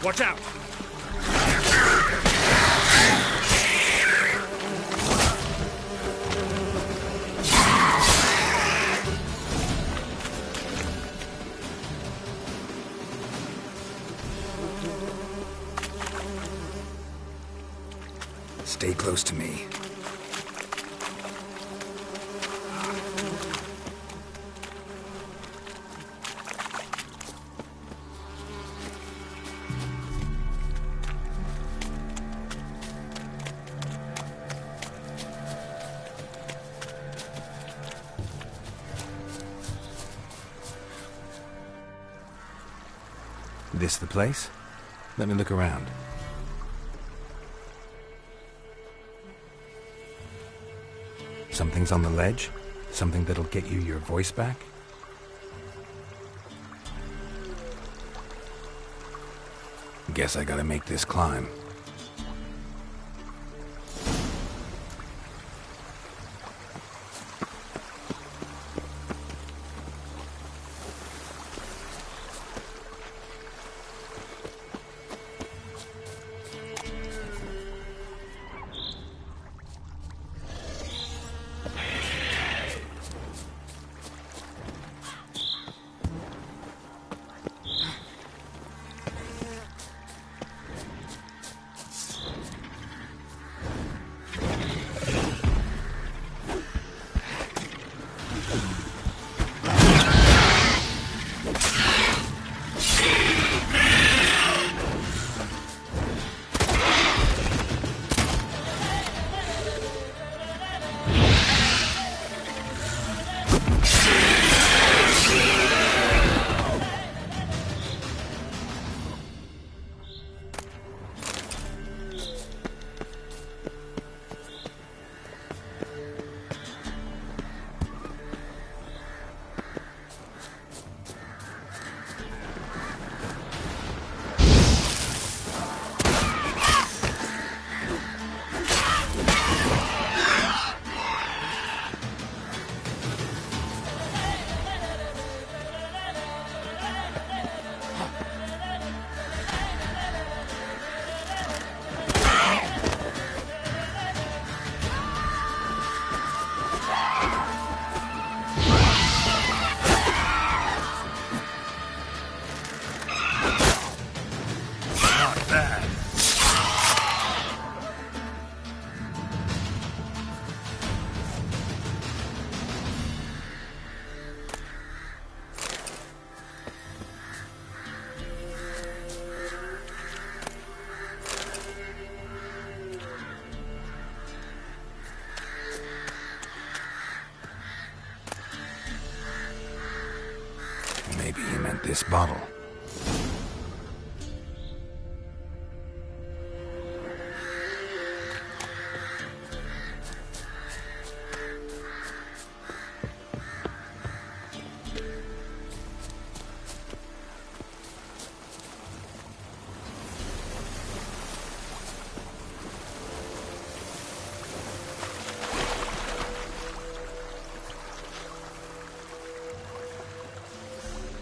Watch out! Stay close to me. This the place? Let me look around. Something's on the ledge? Something that'll get you your voice back? Guess I gotta make this climb. This bottle.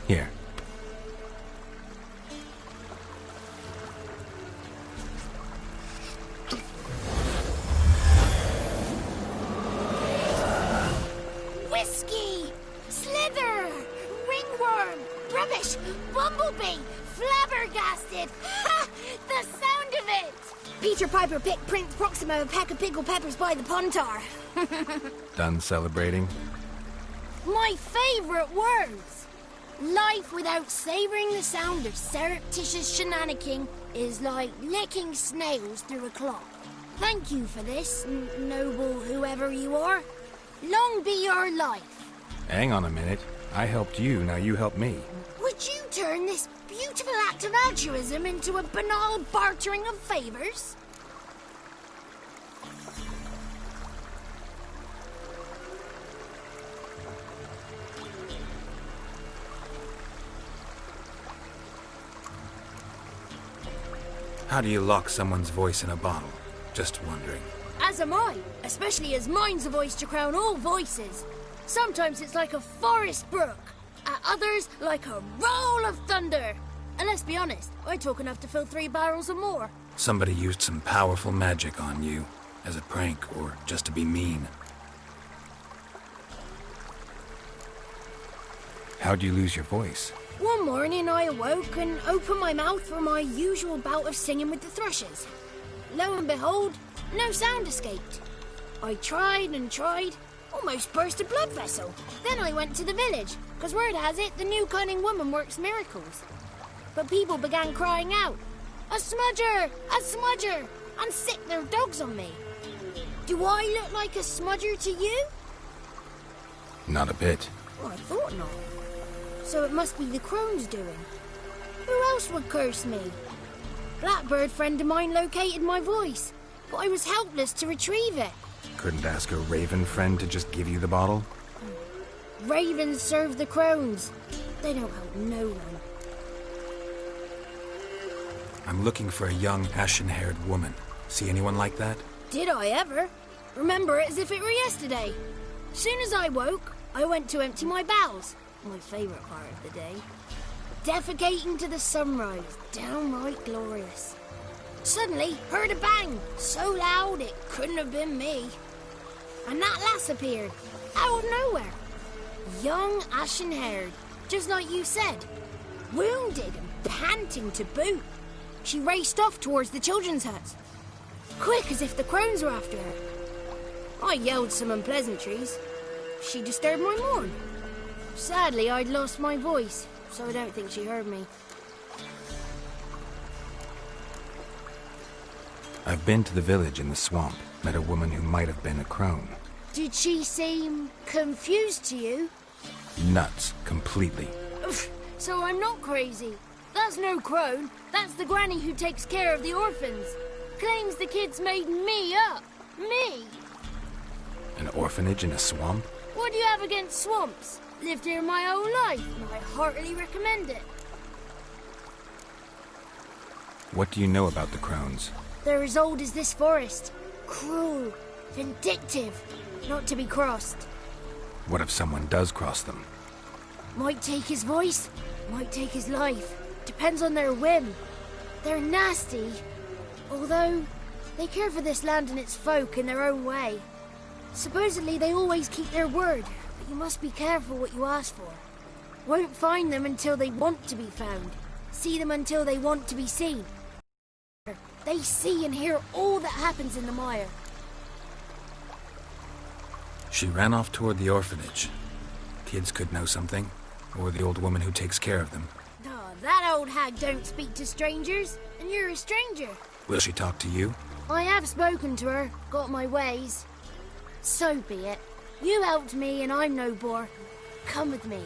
Here. Whiskey! Slither! Ringworm! Rubbish! Bumblebee! Flabbergasted! Ha! The sound of it! Peter Piper picked Prince Proximo a pack of pickled peppers by the Pontar. Done celebrating? My favourite words! Life without savouring the sound of surreptitious shenanigans is like licking snails through a clock. Thank you for this, noble whoever you are. Long be your life. Hang on a minute. I helped you, now you help me. Would you turn this beautiful act of altruism into a banal bartering of favours? How do you lock someone's voice in a bottle? Just wondering. As am I, especially as mine's a voice to crown all voices. Sometimes it's like a forest brook, at others like a roll of thunder. And let's be honest, I talk enough to fill 3 barrels or more. Somebody used some powerful magic on you, as a prank or just to be mean. How'd you lose your voice? One morning I awoke and opened my mouth for my usual bout of singing with the thrushes. Lo and behold, no sound escaped. I tried and tried, almost burst a blood vessel. Then I went to the village, because word has it the new cunning woman works miracles. But people began crying out, "A smudger! A smudger!" and sick their dogs on me. Do I look like a smudger to you? Not a bit. Well, I thought not. So it must be the crone's doing. Who else would curse me? Blackbird friend of mine located my voice, but I was helpless to retrieve it. Couldn't ask a raven friend to just give you the bottle? Ravens serve the crones. They don't help no one. I'm looking for a young, ashen-haired woman. See anyone like that? Did I ever? Remember it as if it were yesterday. Soon as I woke, I went to empty my bowels. My favourite part of the day. Defecating to the sunrise, downright glorious. Suddenly, heard a bang, so loud it couldn't have been me. And that lass appeared, out of nowhere. Young, ashen-haired, just like you said. Wounded and panting to boot. She raced off towards the children's huts. Quick as if the crones were after her. I yelled some unpleasantries. She disturbed my morn. Sadly, I'd lost my voice, so I don't think she heard me. I've been to the village in the swamp, met a woman who might have been a crone. Did she seem confused to you? Nuts, completely. So I'm not crazy. That's no crone. That's the granny who takes care of the orphans. Claims the kids made me up. Me! An orphanage in a swamp? What do you have against swamps? Lived here my whole life, and I heartily recommend it. What do you know about the crones? They're as old as this forest. Cruel, vindictive, not to be crossed. What if someone does cross them? Might take his voice, might take his life. Depends on their whim. They're nasty, although they care for this land and its folk in their own way. Supposedly they always keep their word, but you must be careful what you ask for. Won't find them until they want to be found. See them until they want to be seen. They see and hear all that happens in the mire. She ran off toward the orphanage. Kids could know something, or the old woman who takes care of them. Oh, that old hag don't speak to strangers, and you're a stranger. Will she talk to you? I have spoken to her, got my ways. So be it. You helped me and I'm no bore. Come with me.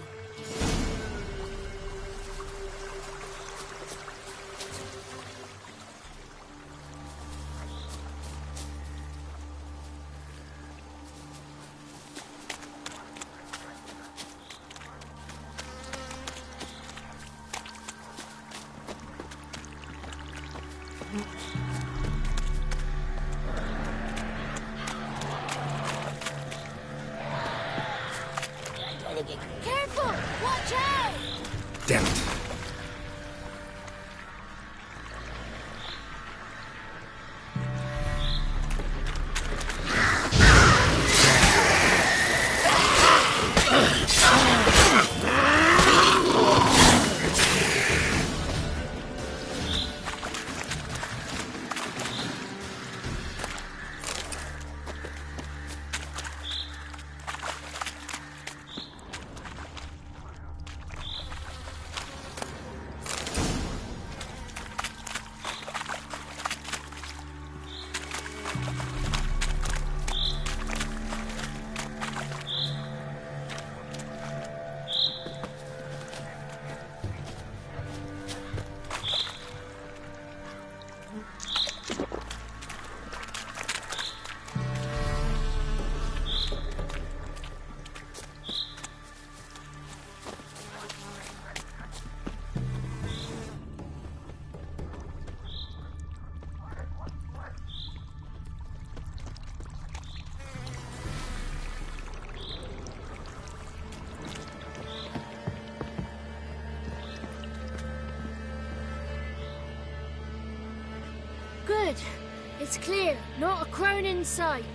It's clear, not a crone in sight.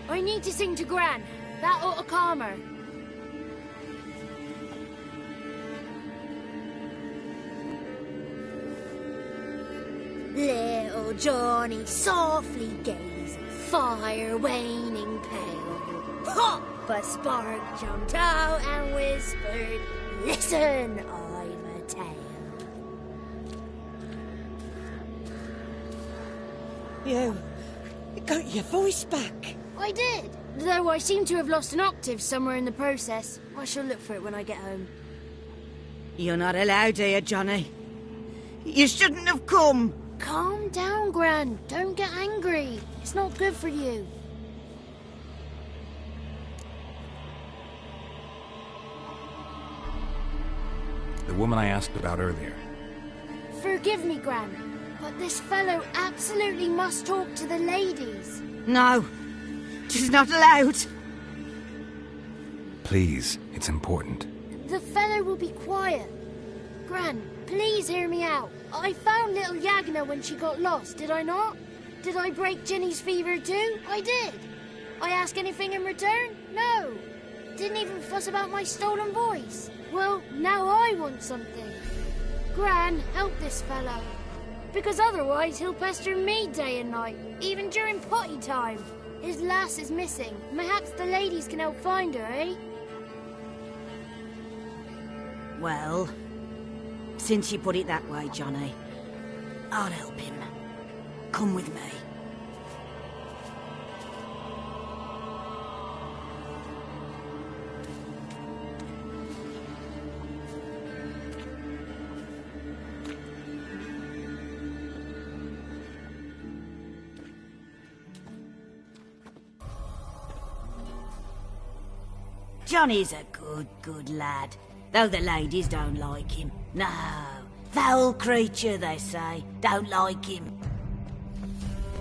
I need to sing to Gran. That ought to calm her. Little Johnny softly gazed, fire waning pale. Pop! A spark jumped out and whispered, "Listen, I've a tale." You got your voice back. I did, though I seem to have lost an octave somewhere in the process. I shall look for it when I get home. You're not allowed here, Johnny. You shouldn't have come. Calm down, Gran. Don't get angry. It's not good for you. The woman I asked about earlier. Forgive me, Gran, but this fellow absolutely must talk to the ladies. No, she's not allowed. Please, it's important. The fellow will be quiet. Gran, please hear me out. I found little Yagna when she got lost, did I not? Did I break Ginny's fever too? I did. I ask anything in return? No. Didn't even fuss about my stolen voice. Well, now I want something. Gran, help this fellow. Because otherwise he'll pester me day and night, even during potty time. His lass is missing. Perhaps the ladies can help find her, eh? Well, since you put it that way, Johnny, I'll help him. Come with me. Johnny's a good lad, though the ladies don't like him. No, foul creature, they say. Don't like him.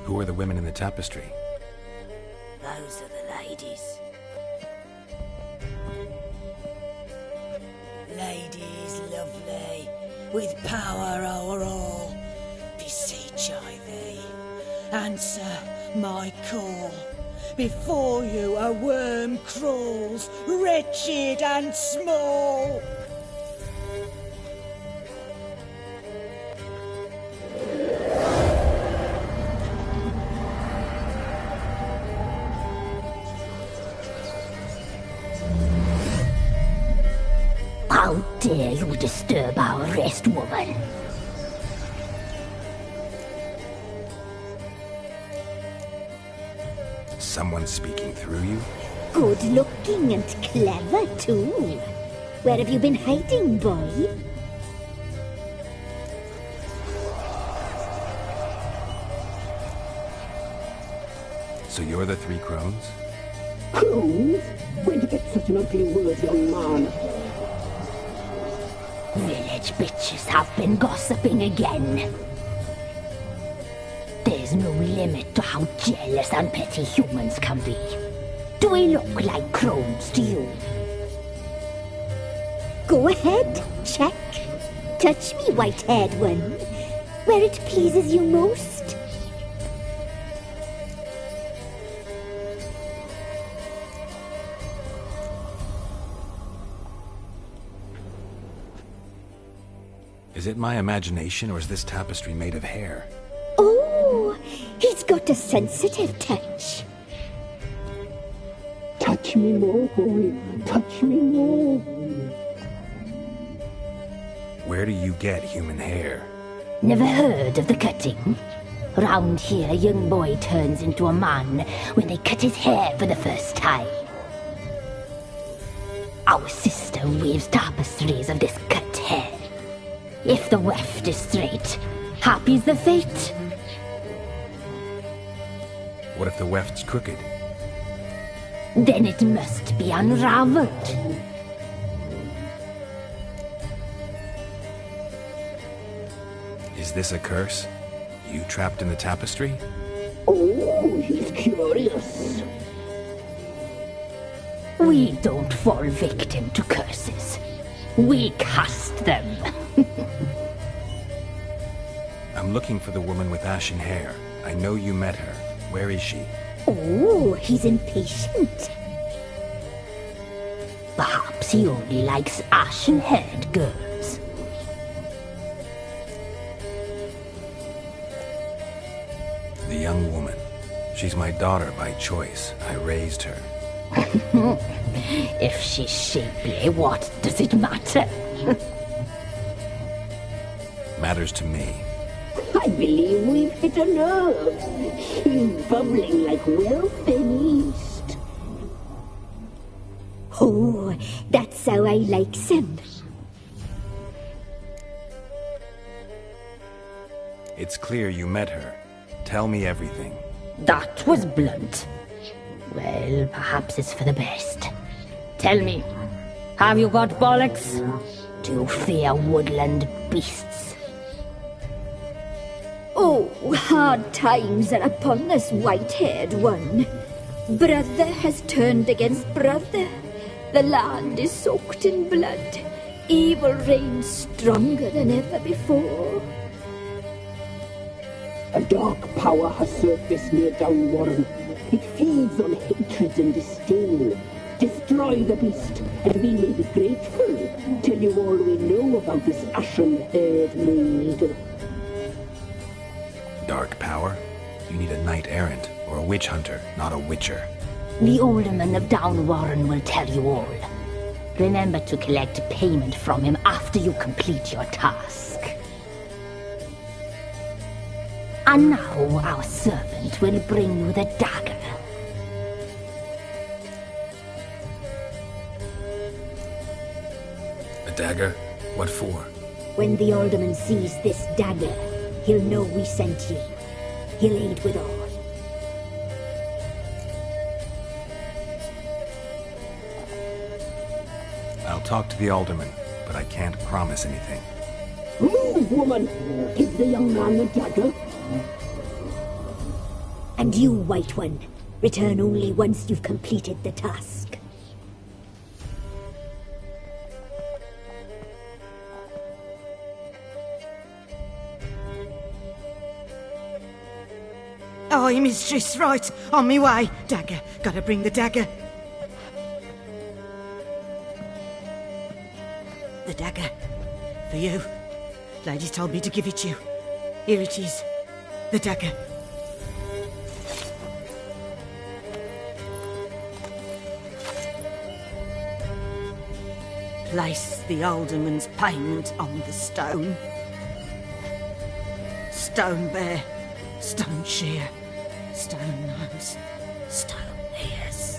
Who are the women in the tapestry? Those are the ladies. Ladies lovely, with power o'er all, beseech I thee, answer my call. Before you a worm crawls, wretched and small. How dare you disturb our rest, woman? Someone speaking through you? Good looking and clever, too. Where have you been hiding, boy? So you're the three crones? Crones? Where'd you get such an ugly word, young man? Village bitches have been gossiping again. There's no limit to how jealous and petty humans can be. Do we look like crones to you? Go ahead, check. Touch me, white-haired one, where it pleases you most. Is it my imagination, or is this tapestry made of hair? Oh, he's got a sensitive touch. Touch me more, boy. Touch me more. Where do you get human hair? Never heard of the cutting? Round here, a young boy turns into a man when they cut his hair for the first time. Our sister weaves tapestries of this cut hair. If the weft is straight, happy's the fate. What if the weft's crooked? Then it must be unraveled. Is this a curse? You trapped in the tapestry? Oh, he's curious. We don't fall victim to curses. We cast them. I'm looking for the woman with ashen hair. I know you met her. Where is she? Oh, he's impatient. Perhaps he only likes ashen-haired girls. The young woman. She's my daughter by choice. I raised her. If she's shapely, what does it matter? Matters to me. I believe we've hit a nerve. He's bubbling like well-fed yeast. Oh, that's how I likes him. It's clear you met her. Tell me everything. That was blunt. Well, perhaps it's for the best. Tell me, have you got bollocks? Do you fear woodland beasts? Oh, hard times are upon this white-haired one. Brother has turned against brother. The land is soaked in blood. Evil reigns stronger than ever before. A dark power has surfaced near Downwarren. It feeds on hatred and disdain. Destroy the beast, and we may be grateful. Tell you all we know about this ashen-haired maid. Dark power? You need a knight-errant, or a witch-hunter, not a witcher. The alderman of Downwarren will tell you all. Remember to collect payment from him after you complete your task. And now our servant will bring you the dagger. A dagger? What for? When the alderman sees this dagger, he'll know we sent ye. He'll aid with all. I'll talk to the alderman, but I can't promise anything. Move, woman! Give the young man the dagger. And you, White One, return only once you've completed the task. Aye, mistress, right. On me way. Dagger. Gotta bring the dagger. The dagger. For you. Lady told me to give it you. Here it is. The dagger. Place the alderman's payment on the stone. Stone bear, stone shear, stone nose, stone ears.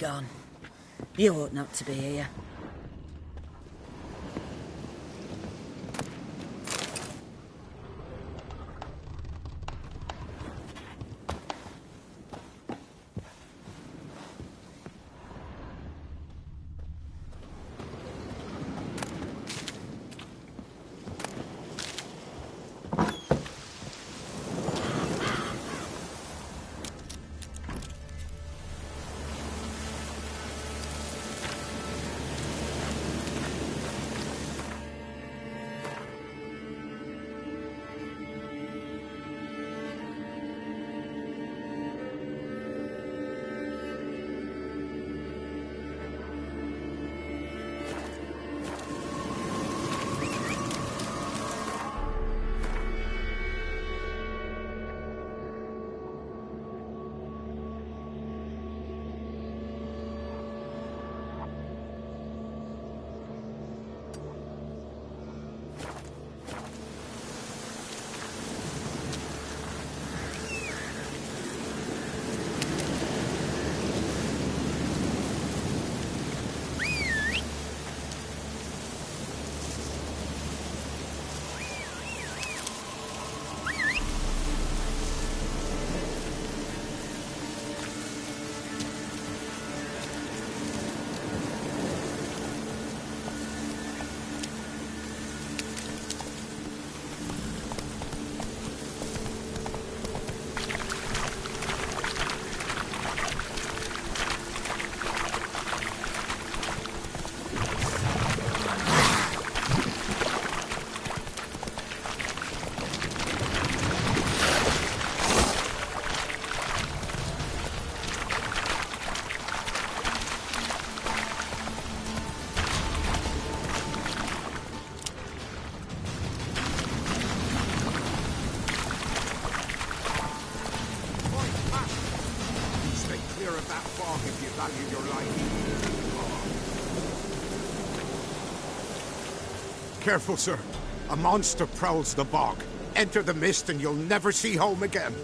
gone. You ought not to be here. Careful, sir. A monster prowls the bog. Enter the mist and you'll never see home again.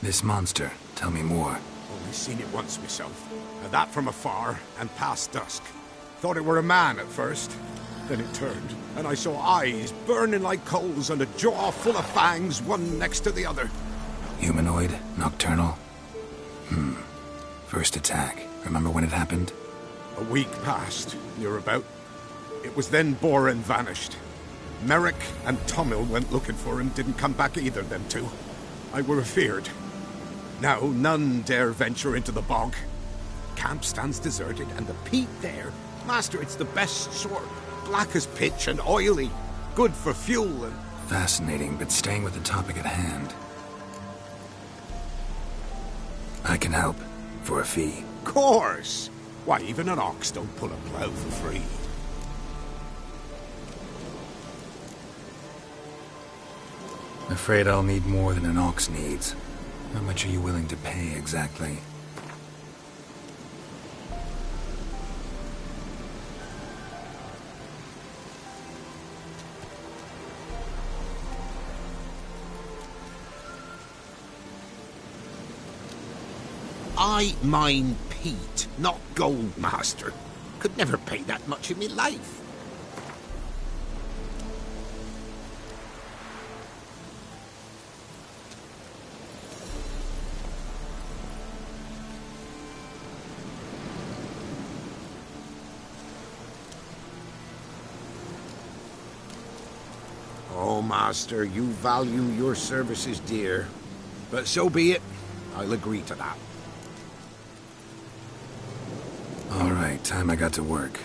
This monster, tell me more. Only seen it once myself. And that from afar and past dusk. Thought it were a man at first. Then it turned, and I saw eyes burning like coals and a jaw full of fangs, one next to the other. Humanoid? Nocturnal? First attack. Remember when it happened? A week passed, near about. It was then Boren vanished. Merrick and Tomil went looking for him, didn't come back either, them two. I were afeard. Now none dare venture into the bog. Camp stands deserted, and the peat there, master, it's the best sort. Black as pitch and oily. Good for fuel and... Fascinating, but staying with the topic at hand. I can help. For a fee. Course! Why, even an ox don't pull a plough for free. Afraid I'll need more than an ox needs. How much are you willing to pay, exactly? I mine peat, not gold, master. Could never pay that much in me life. Oh, master, you value your services dear. But so be it. I'll agree to that. All right, time I got to work.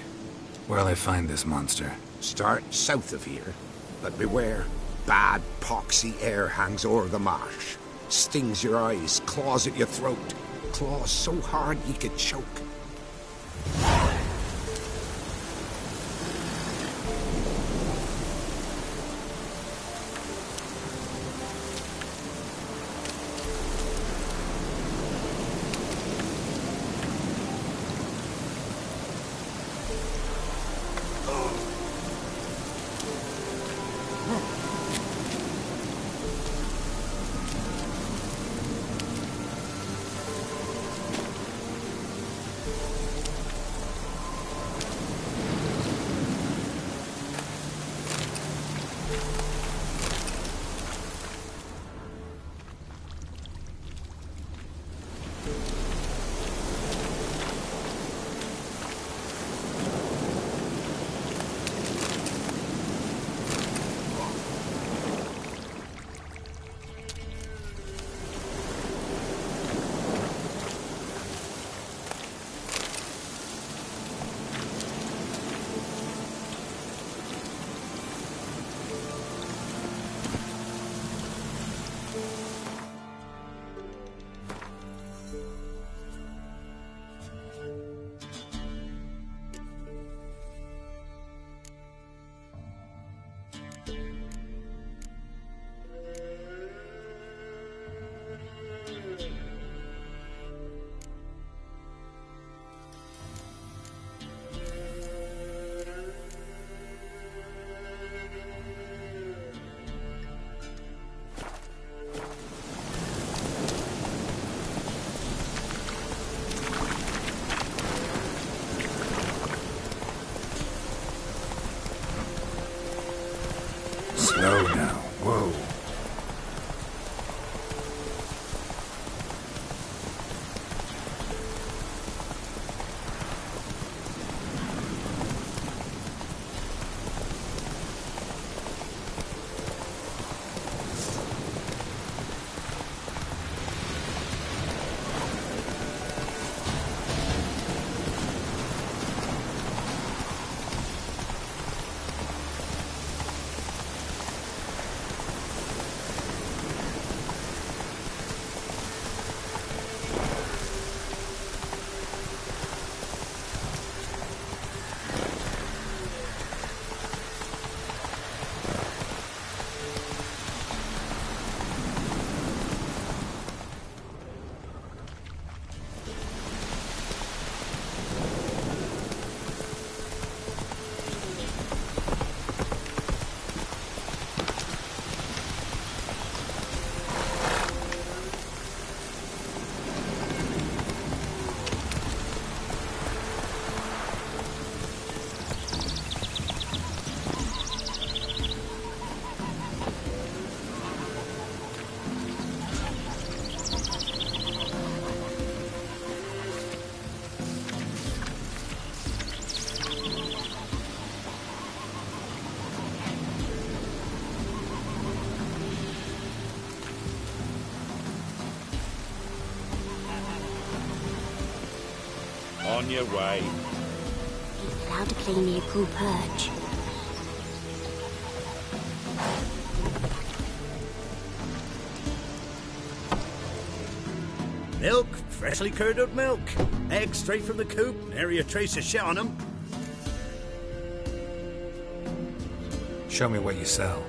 Where'll I find this monster? Start south of here. But beware. Bad, poxy air hangs o'er the marsh. Stings your eyes, claws at your throat. Claws so hard you could choke. On your way. Ain't allowed to play near Pool Perch. Milk, freshly curdled milk. Eggs straight from the coop, nary a trace of shit on them. Show me what you sell.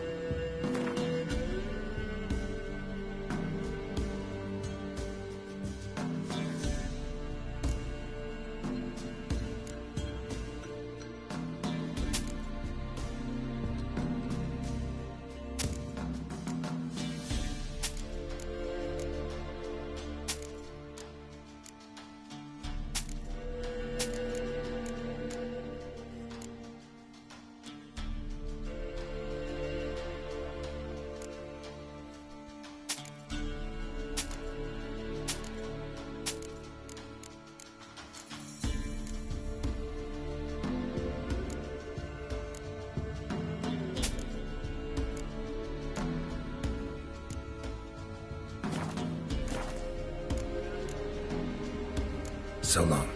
So long.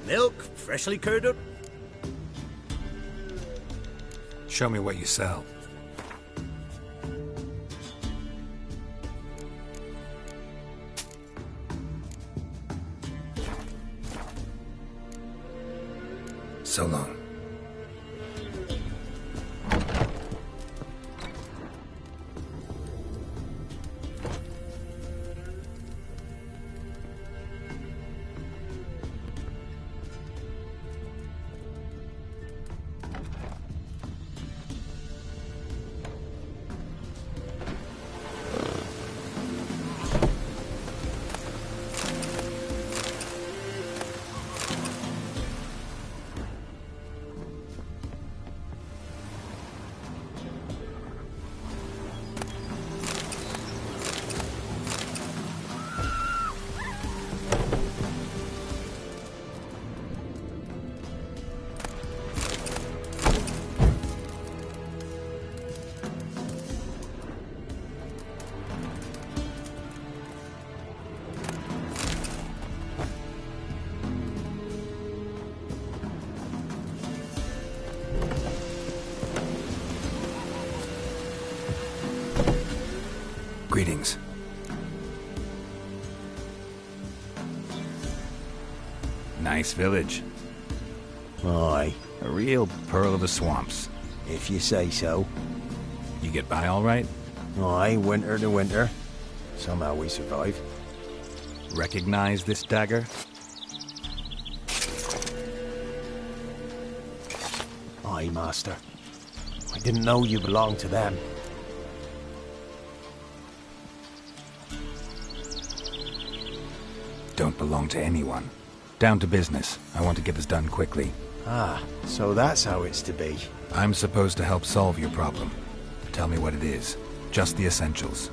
Milk, freshly curdled. Show me what you sell. So long. Greetings. Nice village. Aye. A real pearl of the swamps. If you say so. You get by all right? Aye, winter to winter. Somehow we survive. Recognize this dagger? Aye, master. I didn't know you belonged to them. Don't belong to anyone. Down to business. I want to get this done quickly. Ah, so that's how it's to be. I'm supposed to help solve your problem. Tell me what it is. Just the essentials.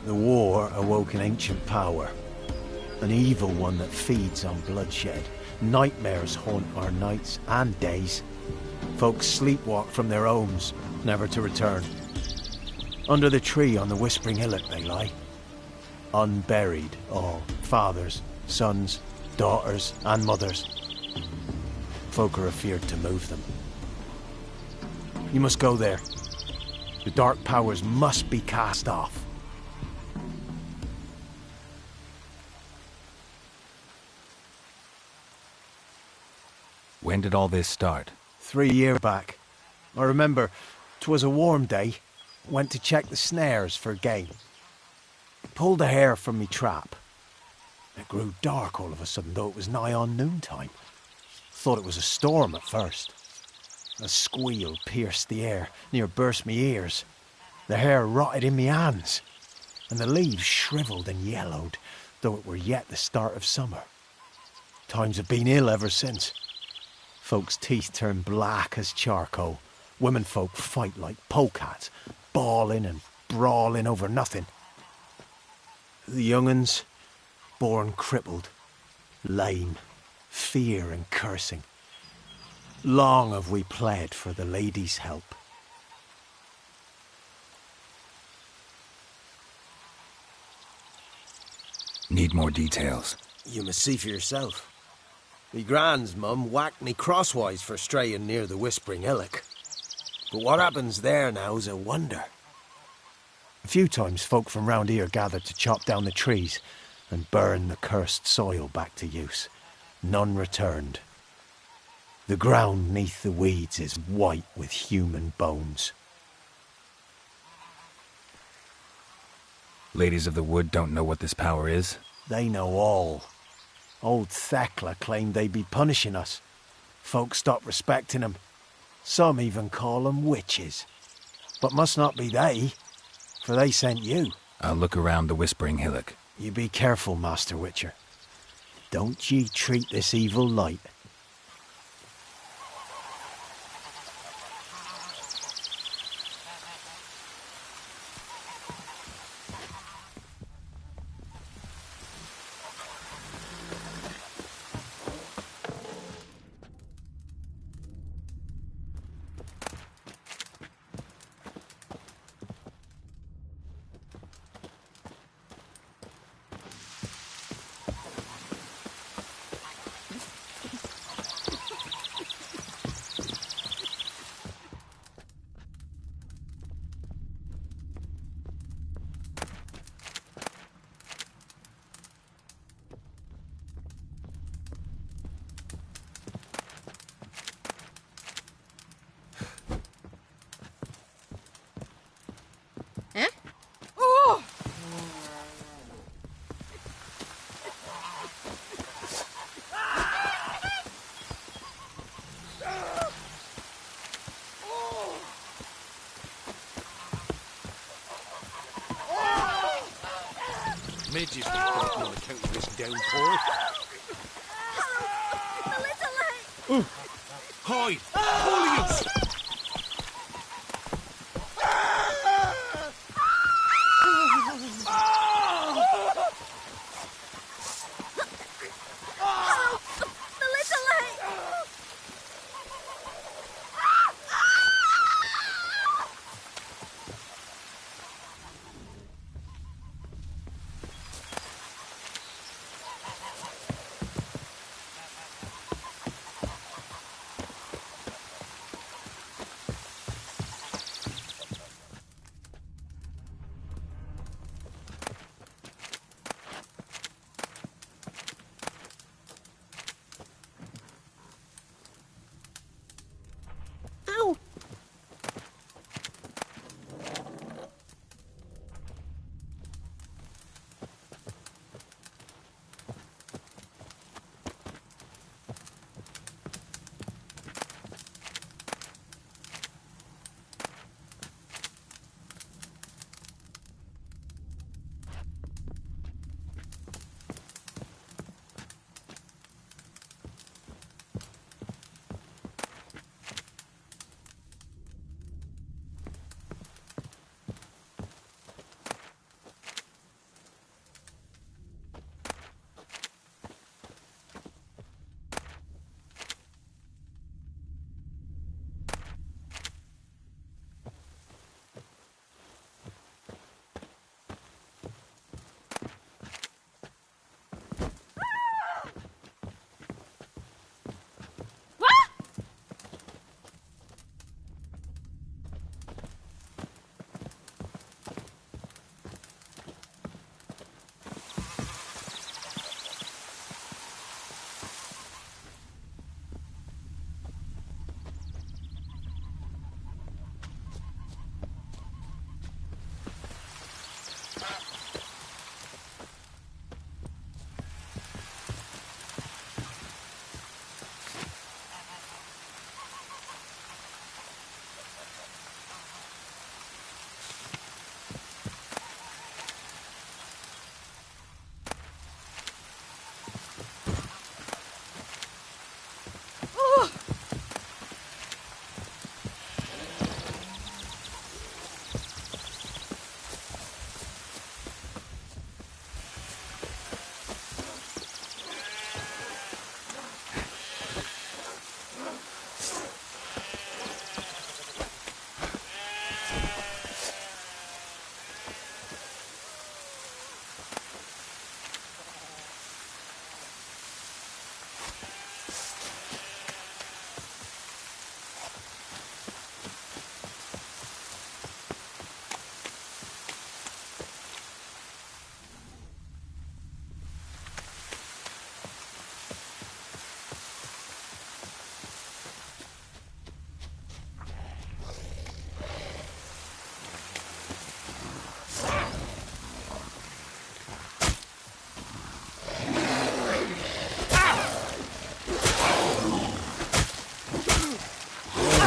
The war awoke an ancient power. An evil one that feeds on bloodshed. Nightmares haunt our nights and days. Folks sleepwalk from their homes, never to return. Under the tree on the Whispering Hillock they lie. Unburied all. Fathers, sons, daughters, and mothers. Folk are afeard to move them. You must go there. The dark powers must be cast off. When did all this start? 3 years back. I remember 'twas a warm day. Went to check the snares for game. Pulled a hare from me trap. It grew dark all of a sudden, though it was nigh on noontime. Thought it was a storm at first. A squeal pierced the air, near burst me ears. The hare rotted in me hands. and the leaves shriveled and yellowed, though it were yet the start of summer. Times have been ill ever since. Folks' teeth turn black as charcoal. Women folk fight like polecats, bawling and brawling over nothing. The young'uns, born crippled, lame, fear and cursing. Long have we pled for the lady's help. Need more details. You must see for yourself. Me gran's mum whacked me crosswise for straying near the Whispering Hillock. But what happens there now's a wonder. A few times folk from round here gathered to chop down the trees and burn the cursed soil back to use. None returned. The ground neath the weeds is white with human bones. Ladies of the Wood don't know what this power is? They know all. Old Thekla claimed they'd be punishing us. Folk stopped respecting them. Some even call them witches. But must not be they, for they sent you. I'll look around the Whispering Hillock. You be careful, Master Witcher. Don't ye treat this evil light. Midges be fighting on account of this downpour. Hide! All of you!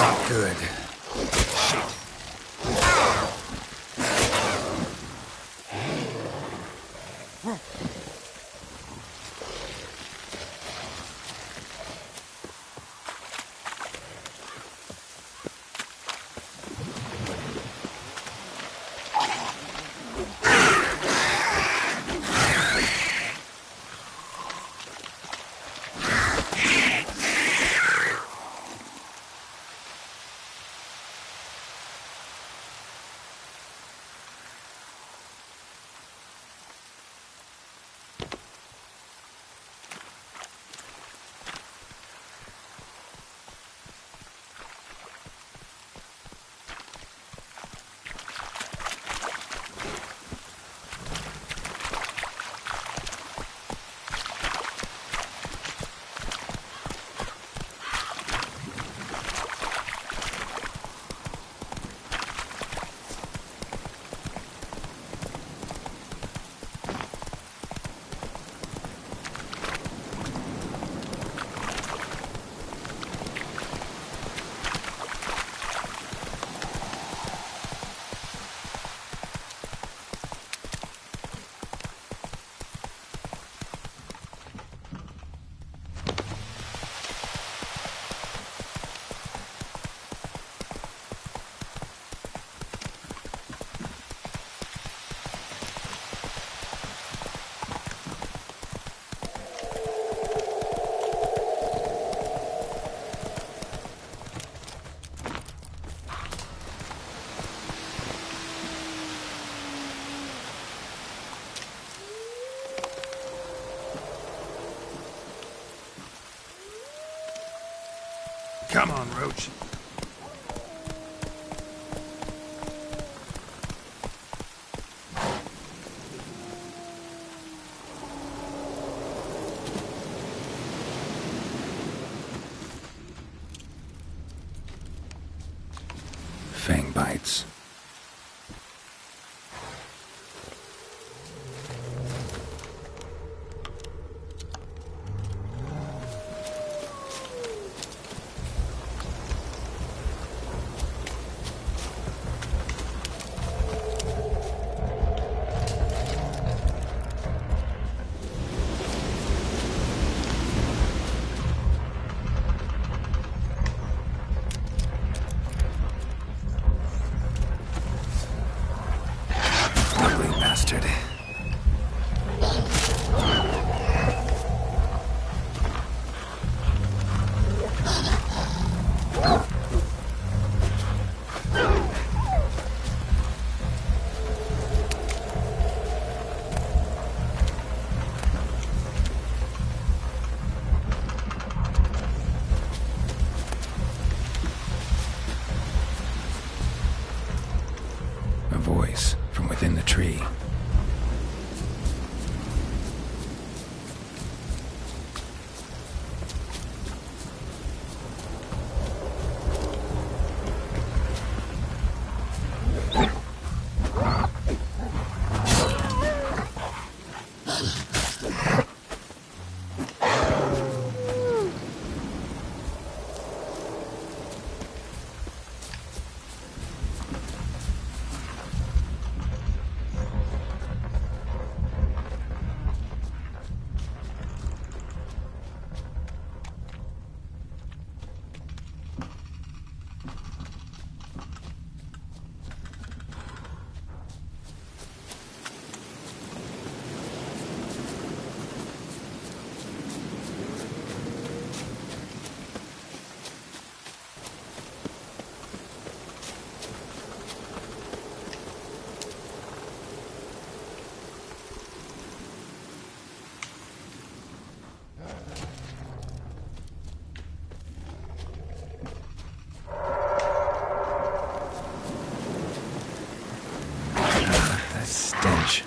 Not good. Come on, Roach. Fang bites. Bastard. A voice from within the tree. Stench.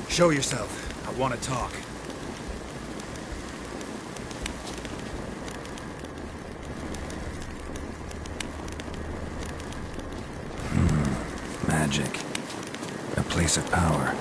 Show yourself. I want to talk. magic. A place of power.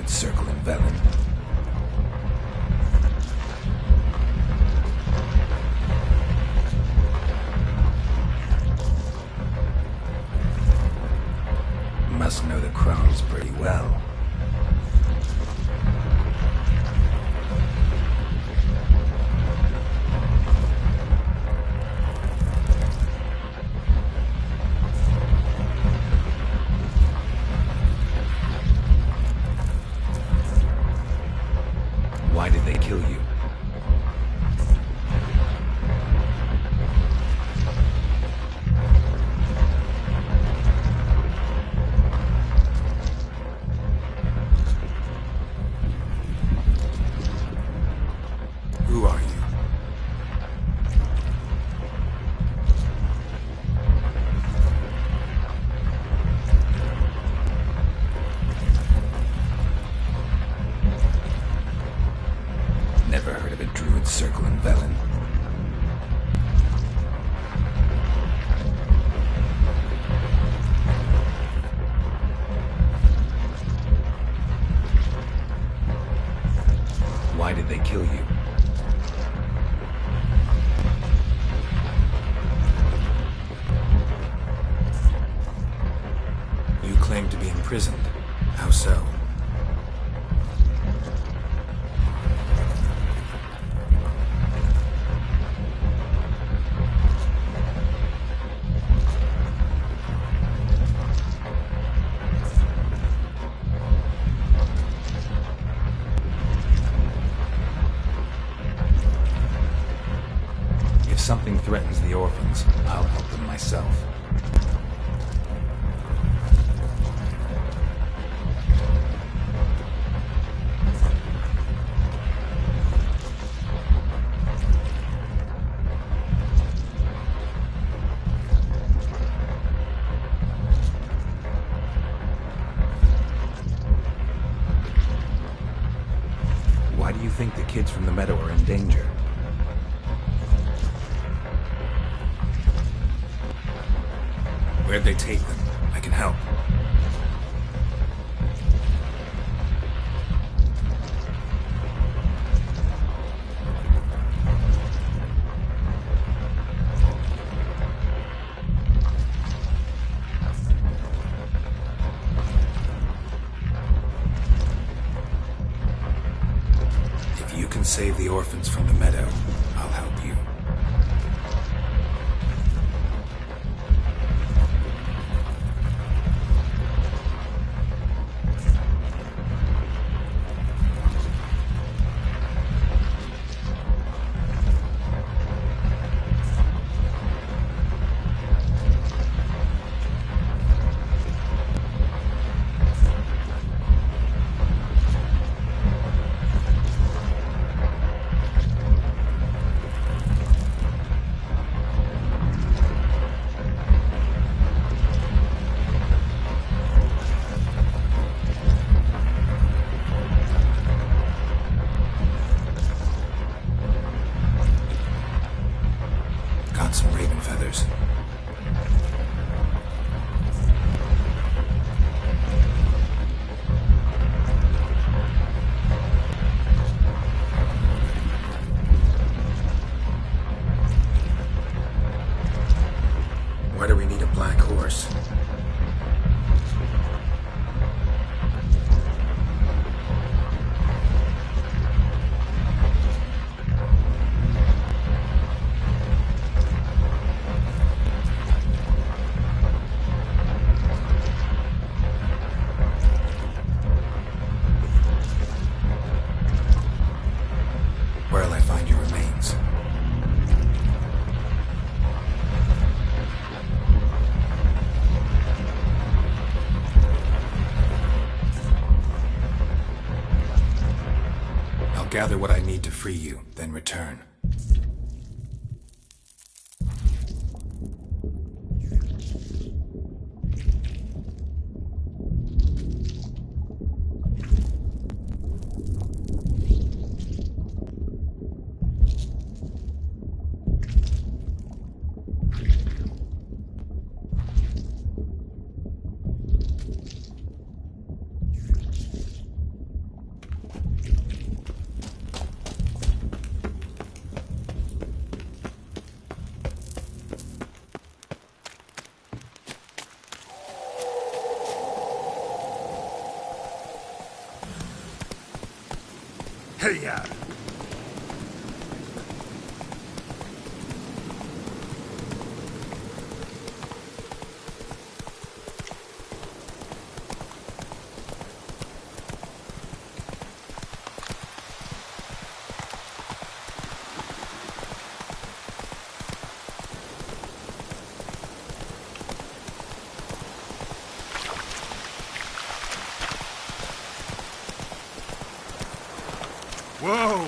Circle in Velen. Must know the Krons pretty well. Why did they kill you? Who are you? Never heard of a druid circle in Velen. Why did they kill you? You claim to be imprisoned. How so? threatens the orphans, I'll help them myself. Why do you think the kids from the meadow are in danger? Where'd they take them? I can help. If you can save the orphans from the meadow, I'll help you. Got some raven feathers. Why do we need a black horse? Where'll I find your remains? I'll gather what I need to free you, then return. Hey-ya! Whoa!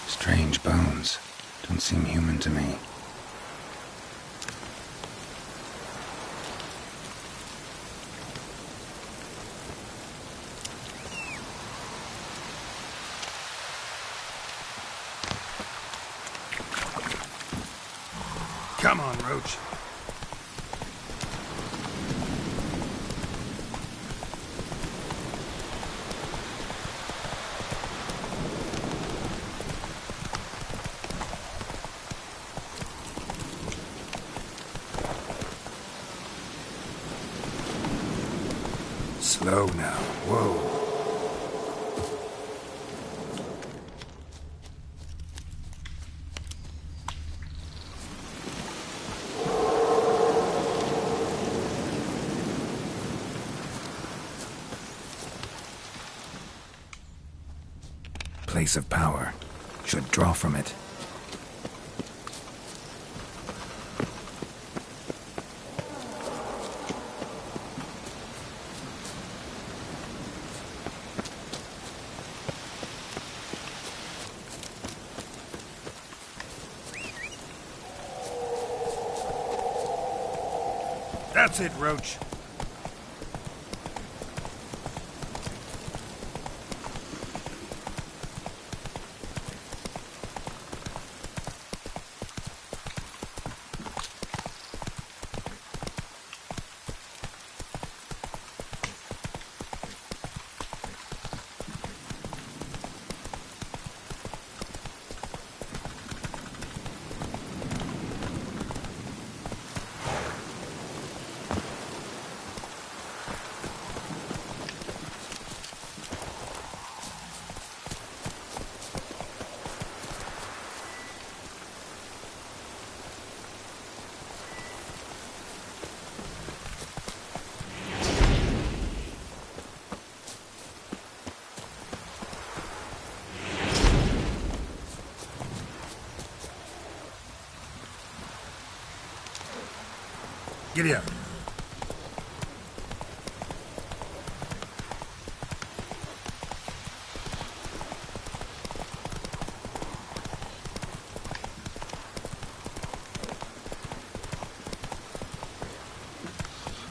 Strange bones. Don't seem human to me. Come on, Roach. Slow now. Whoa. Place of power. Should draw from it. That's it, Roach. Giddy up.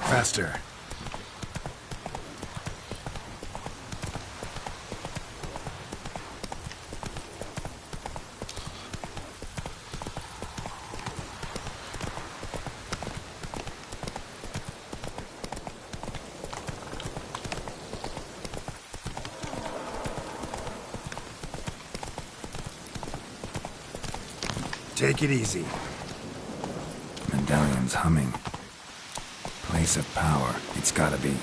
Faster. Take it easy. Medallion's humming. Place of power. It's gotta be.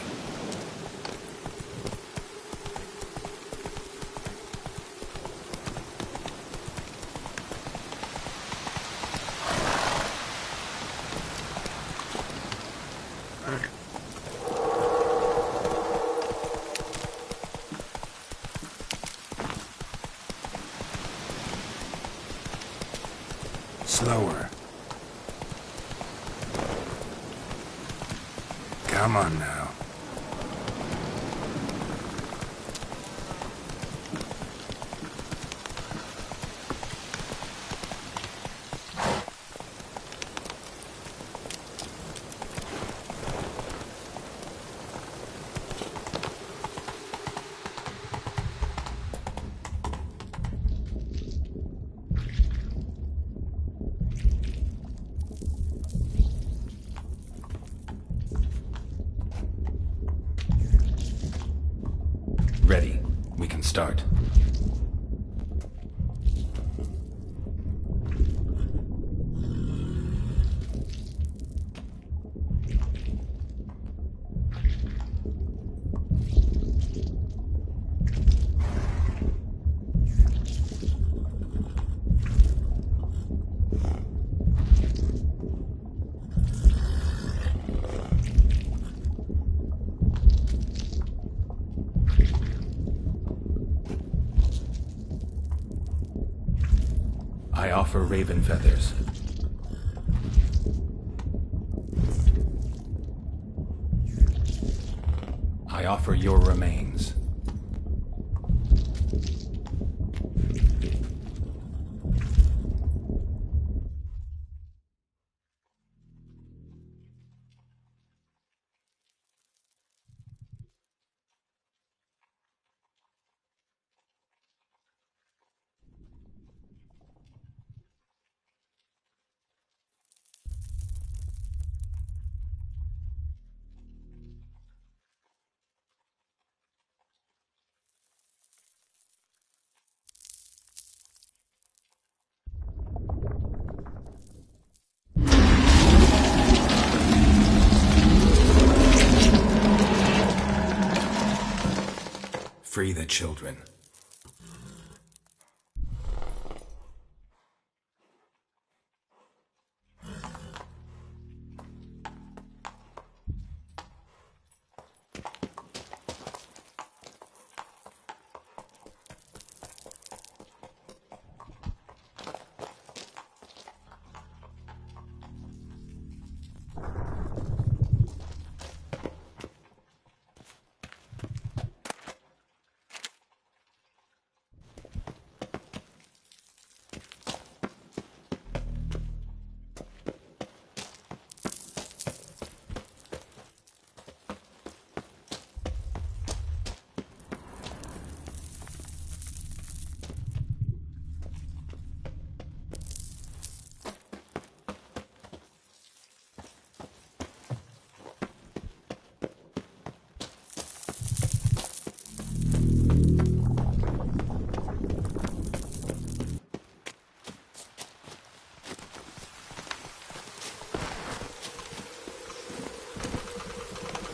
Slower. Come on now. Ready. We can start. I offer raven feathers. I offer your remains. free the children.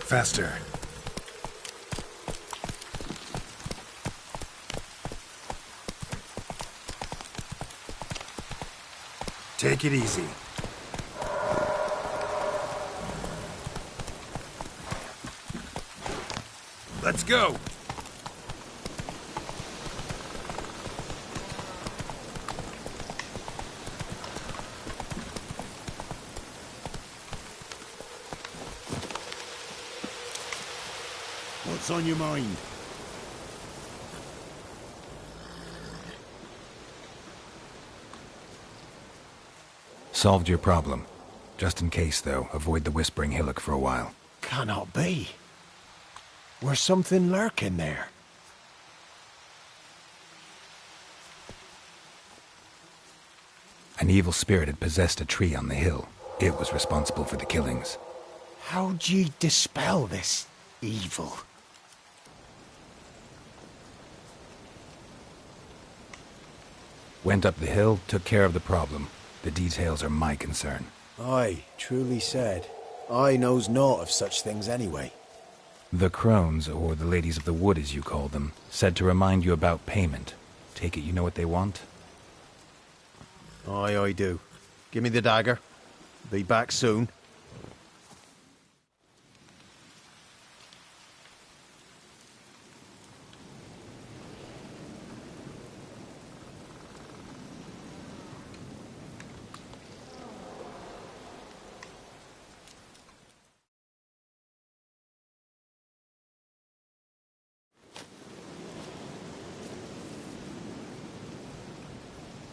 Faster. Take it easy. Let's go! What's on your mind? Solved your problem. Just in case, though, avoid the Whispering Hillock for a while. Cannot be. Where's something lurking there? An evil spirit had possessed a tree on the hill. It was responsible for the killings. How'd ye dispel this evil? Went up the hill, took care of the problem. The details are my concern. Aye, truly said. I knows naught of such things anyway. The crones, or the ladies of the wood as you call them, said to remind you about payment. Take it you know what they want? Aye, I do. Give me the dagger. Be back soon.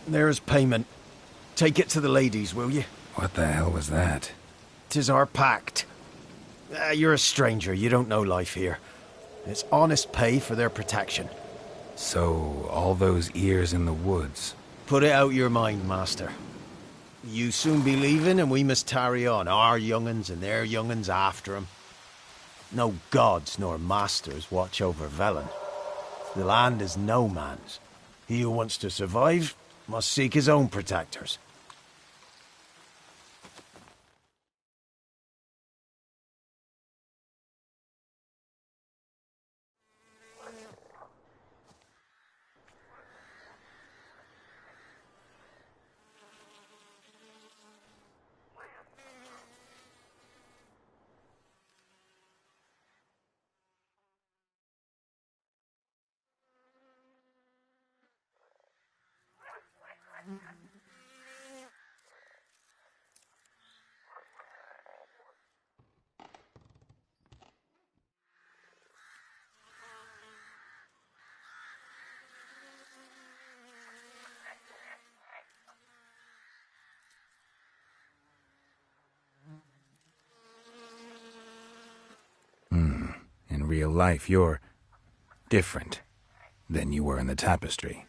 There's payment. Take it to the ladies, will you? What the hell was that? 'Tis our pact. You're a stranger, you don't know life here. It's honest pay for their protection. So, all those ears in the woods. Put it out your mind, master. You soon be leaving and we must tarry on, our young'uns and their young'uns after 'em. No gods nor masters watch over Velen. The land is no man's. He who wants to survive must seek his own protectors. In real life, you're different than you were in the tapestry.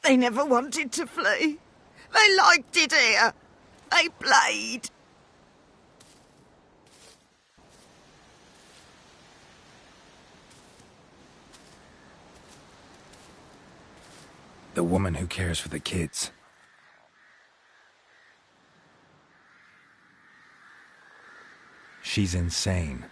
They never wanted to flee. They liked it here. They played. The woman who cares for the kids. She's insane.